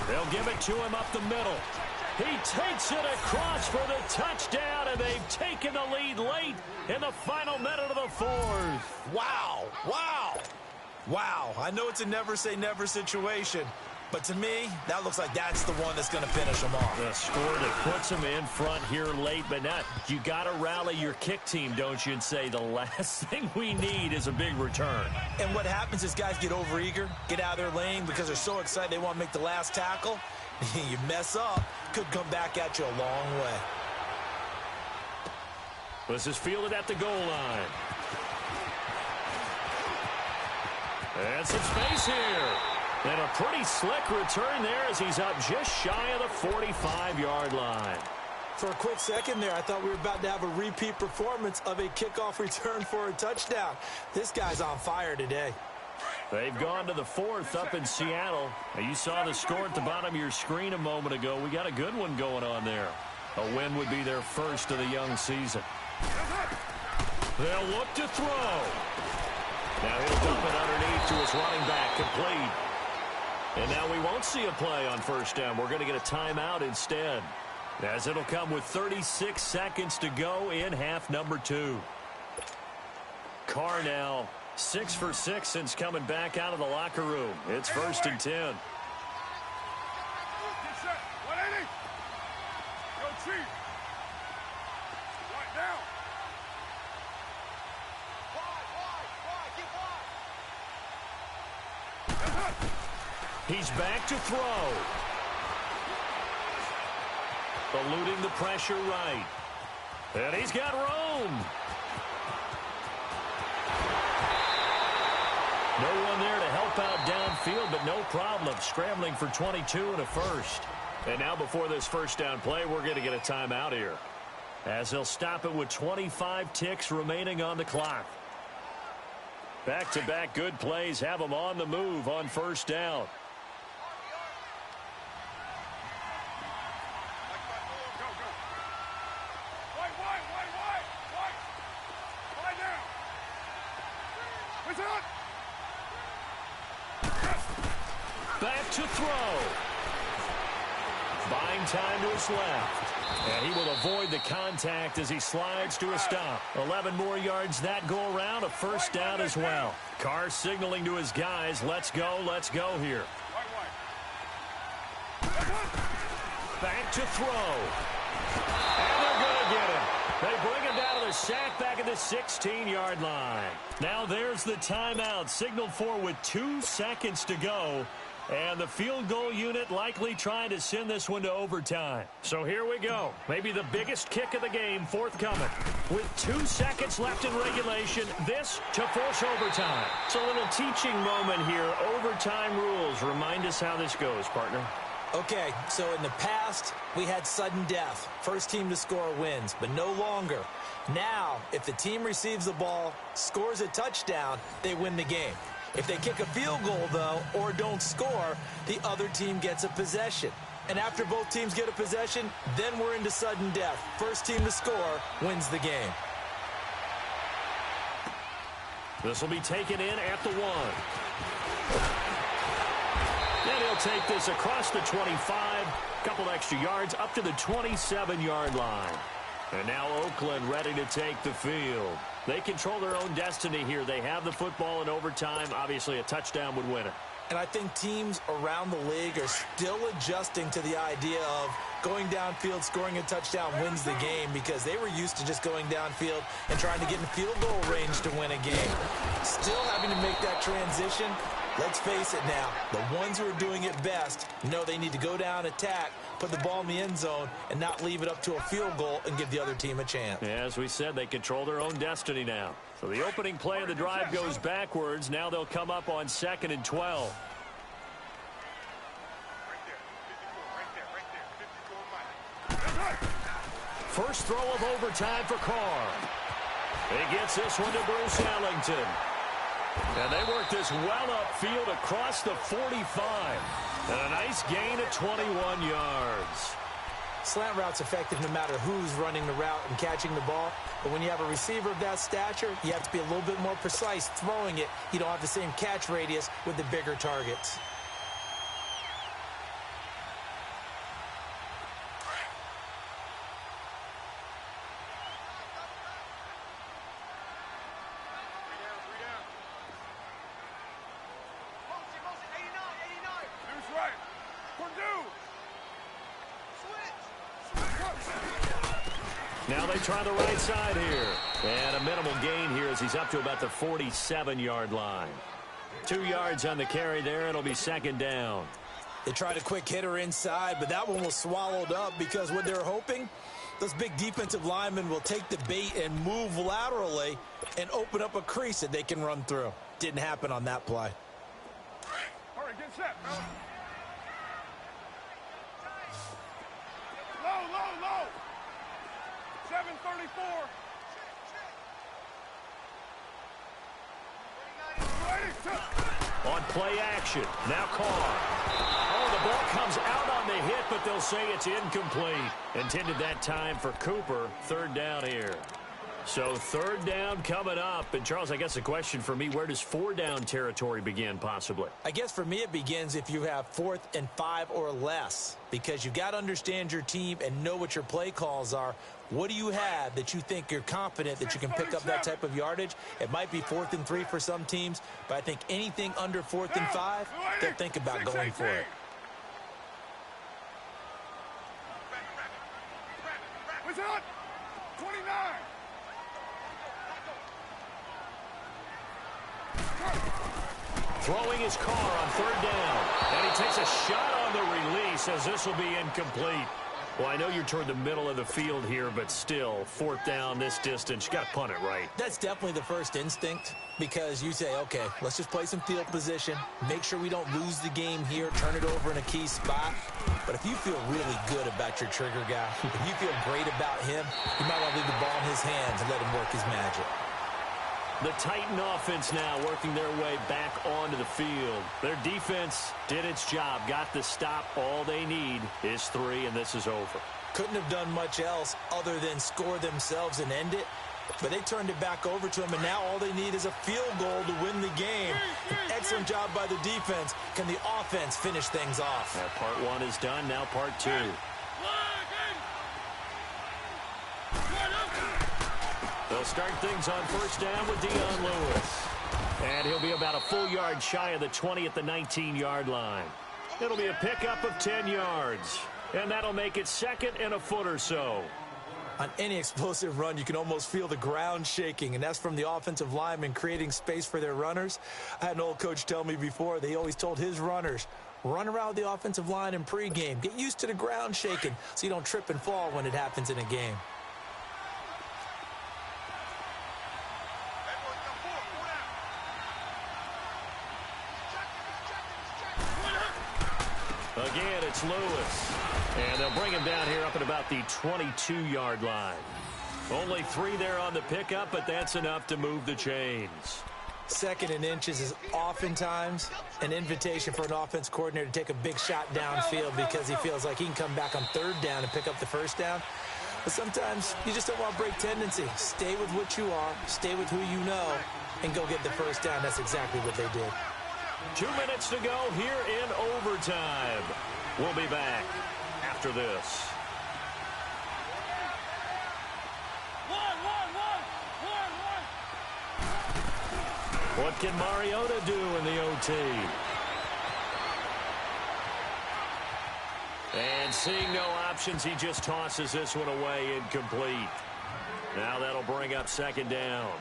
They'll give it to him up the middle. He takes it across for the touchdown, and they've taken the lead late in the final minute of the 4th. Wow. Wow. Wow. I know it's a never-say-never situation, but to me, that looks like that's the one that's going to finish them off. The score that puts them in front here late, but not. You got to rally your kick team, don't you, and say the last thing we need is a big return. And what happens is guys get overeager, get out of their lane because they're so excited they want to make the last tackle. You mess up, could come back at you a long way. This is fielded at the goal line. And some space here. And a pretty slick return there as he's up just shy of the 45-yard line. For a quick second there, I thought we were about to have a repeat performance of a kickoff return for a touchdown. This guy's on fire today. They've gone to the 4th up in Seattle. Now, you saw the score at the bottom of your screen a moment ago. We got a good one going on there. A win would be their first of the young season. They'll look to throw. Now he'll dump it underneath to his running back, complete. And now we won't see a play on 1st down. We're going to get a timeout instead, as it'll come with 36 seconds to go in half number 2. Carr now 6 for 6 since coming back out of the locker room. It's 1st and 10. Get set. 180. Go Chief. Right down. He's back to throw. Eluding the pressure right. And he's got room. No one there to help out downfield, but no problem. Scrambling for 22 and a first. And now before this 1st down play, we're going to get a timeout here, as they'll stop it with 25 ticks remaining on the clock. Back-to-back good plays have them on the move on 1st down. Back to throw. Buying time to his left. And he will avoid the contact as he slides to a stop. 11 more yards that go around. A 1st down as well. Carr signaling to his guys, let's go here. Back to throw. And they're going to get him. They bring him down to the sack back at the 16-yard line. Now there's the timeout signaled for with 2 seconds to go. And the field goal unit likely trying to send this one to overtime. So here we go. Maybe the biggest kick of the game forthcoming. With 2 seconds left in regulation, this to force overtime. It's a little teaching moment here. Overtime rules. Remind us how this goes, partner. Okay, so in the past, we had sudden death. First team to score wins, but no longer. Now, if the team receives the ball, scores a touchdown, they win the game. If they kick a field goal, though, or don't score, the other team gets a possession. And after both teams get a possession, then we're into sudden death. First team to score wins the game. This will be taken in at the 1. And he'll take this across the 25. Couple extra yards up to the 27-yard line. And now Oakland ready to take the field. They control their own destiny here. They have the football in overtime. Obviously, a touchdown would win it. And I think teams around the league are still adjusting to the idea of going downfield, scoring a touchdown wins the game, because they were used to just going downfield and trying to get in field goal range to win a game. Still having to make that transition. Let's face it now, the ones who are doing it best know they need to go down, attack, put the ball in the end zone, and not leave it up to a field goal and give the other team a chance. Yeah, as we said, they control their own destiny now. So the opening play of the drive goes backwards. Now they'll come up on 2nd and 12. First throw of overtime for Carr. He gets this one to Bruce Ellington. And they work this well upfield across the 45. And a nice gain of 21 yards. Slant route's effective no matter who's running the route and catching the ball. But when you have a receiver of that stature, you have to be a little bit more precise throwing it. You don't have the same catch radius with the bigger targets. Now they try the right side here. And a minimal gain here as he's up to about the 47-yard line. 2 yards on the carry there. It'll be 2nd down. They tried a quick hitter inside, but that one was swallowed up because what they're hoping, those big defensive linemen will take the bait and move laterally and open up a crease that they can run through. Didn't happen on that play. All right, get set, bro. Low. 734. On play action. Now Carr. Oh, the ball comes out on the hit, but they'll say it's incomplete. Intended that time for Cooper. 3rd down here. So 3rd down coming up. And, Charles, I guess the question for me, where does 4 down territory begin possibly? I guess for me it begins if you have 4th and 5 or less, because you've got to understand your team and know what your play calls are. What do you have that you think you're confident that you can pick up that type of yardage? It might be 4th and 3 for some teams, but I think anything under 4th and 5, they'll think about going for it. What's up? 29. Throwing his Carr on 3rd down. And he takes a shot on the release as this will be incomplete. Well, I know you're toward the middle of the field here, but still, 4th down this distance, you got to punt it right. That's definitely the first instinct, because you say, okay, let's just play some field position, make sure we don't lose the game here, turn it over in a key spot. But if you feel really good about your trigger guy, if you feel great about him, you might want to leave the ball in his hands and let him work his magic. The Titan offense now working their way back onto the field. Their defense did its job, got the stop. All they need is 3, and this is over. Couldn't have done much else other than score themselves and end it. But they turned it back over to them, and now all they need is a field goal to win the game. An excellent job by the defense. Can the offense finish things off? Part 1 is done, now part 2. They'll start things on 1st down with Dion Lewis. And he'll be about a full yard shy of the 20 at the 19-yard line. It'll be a pickup of 10 yards. And that'll make it 2nd and a foot or so. On any explosive run, you can almost feel the ground shaking, and that's from the offensive linemen creating space for their runners. I had an old coach tell me before, they always told his runners, Run around with the offensive line in pregame. Get used to the ground shaking so you don't trip and fall when it happens in a game. Again, it's Lewis. And they'll bring him down here up at about the 22-yard line. Only 3 there on the pickup, but that's enough to move the chains. 2nd and inches is oftentimes an invitation for an offense coordinator to take a big shot downfield because he feels like he can come back on 3rd down and pick up the 1st down. But sometimes you just don't want to break tendency. Stay with what you are, stay with who you know, and go get the 1st down. That's exactly what they did. 2 minutes to go here in overtime. We'll be back after this. What can Mariota do in the OT? And seeing no options, he just tosses this one away incomplete. Now that'll bring up 2nd down.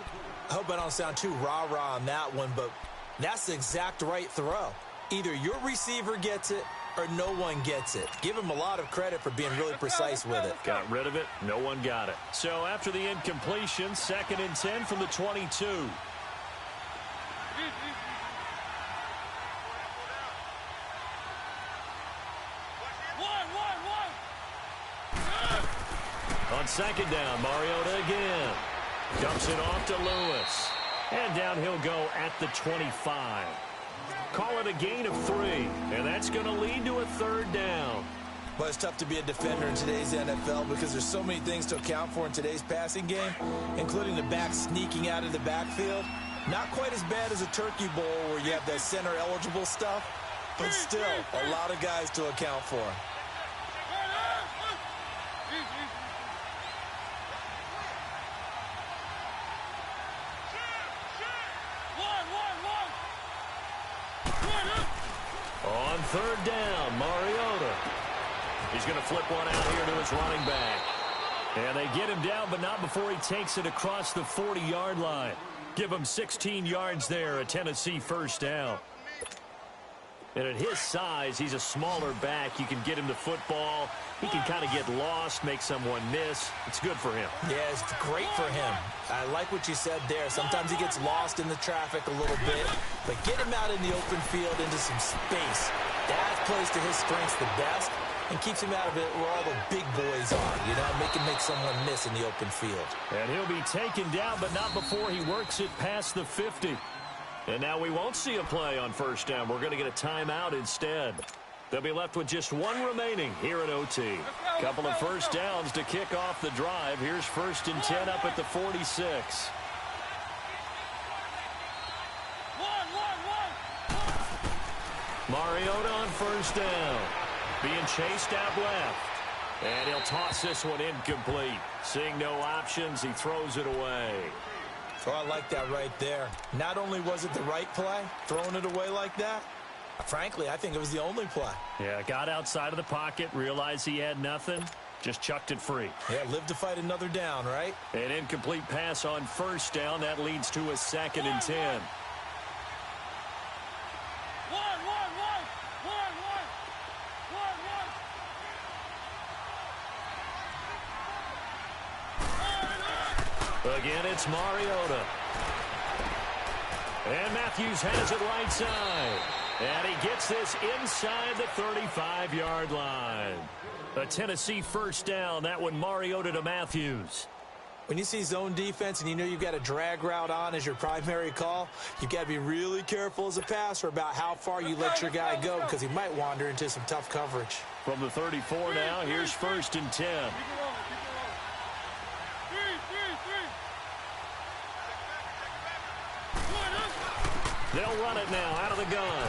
I hope I don't sound too rah-rah on that one, but that's the exact right throw. Either your receiver gets it or no one gets it. Give him a lot of credit for being really precise with it. Got rid of it. No one got it. So after the incompletion, 2nd and 10 from the 22. On 2nd down, Mariota again. Dumps it off to Lewis. And down he'll go at the 25. Call it a gain of 3. And that's going to lead to a 3rd down. Well, it's tough to be a defender in today's NFL because there's so many things to account for in today's passing game, including the back sneaking out of the backfield. Not quite as bad as a turkey bowl where you have that center-eligible stuff, but still a lot of guys to account for. On 3rd down, Mariota. He's going to flip one out here to his running back. And they get him down, but not before he takes it across the 40-yard line. Give him 16 yards there, a Tennessee 1st down. And at his size, he's a smaller back. You can get him the football. He can kind of get lost, make someone miss. It's good for him. Yeah, it's great for him. I like what you said there. Sometimes he gets lost in the traffic a little bit, but get him out in the open field into some space. That plays to his strengths the best and keeps him out of it where all the big boys are, you know, make someone miss in the open field. And he'll be taken down, but not before he works it past the 50. And now we won't see a play on 1st down. We're going to get a timeout instead. They'll be left with just 1 remaining here at OT. Couple of 1st downs to kick off the drive. Here's 1st and 10 up at the 46. Mariota on 1st down. Being chased out left. And he'll toss this one incomplete. Seeing no options, he throws it away. Oh, I like that right there. Not only was it the right play, throwing it away like that, frankly, I think it was the only play. Yeah, got outside of the pocket, realized he had nothing, just chucked it free. Yeah, live to fight another down, right? An incomplete pass on 1st down. That leads to a 2nd and 10. Again, it's Mariota. And Matthews has it right side. And he gets this inside the 35-yard line. A Tennessee 1st down. That one Mariota to Matthews. When you see zone defense and you know you've got a drag route on as your primary call, you've got to be really careful as a passer about how far you let your guy go because he might wander into some tough coverage. From the 34 now, here's 1st and 10. They'll run it now out of the gun.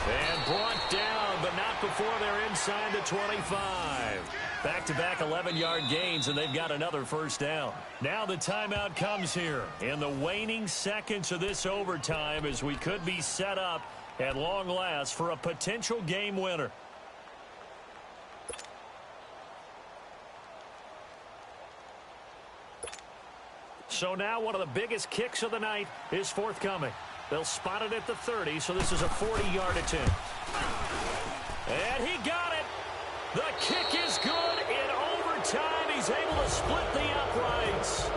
And brought down, but not before they're inside the 25. Back-to-back 11-yard gains, and they've got another 1st down. Now the timeout comes here in the waning seconds of this overtime as we could be set up at long last for a potential game winner. So now one of the biggest kicks of the night is forthcoming. They'll spot it at the 30, so this is a 40-yard attempt. kick is good in overtime. He's able to split the uprights.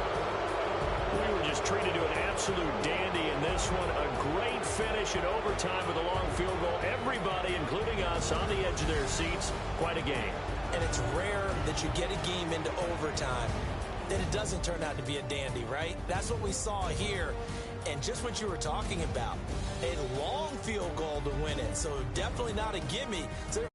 We were just treated to an absolute dandy in this one. A great finish in overtime with a long field goal. Everybody, including us, on the edge of their seats. Quite a game. And it's rare that you get a game into overtime that it doesn't turn out to be a dandy, right? That's what we saw here. And just what you were talking about, a long field goal to win it. So definitely not a gimme. So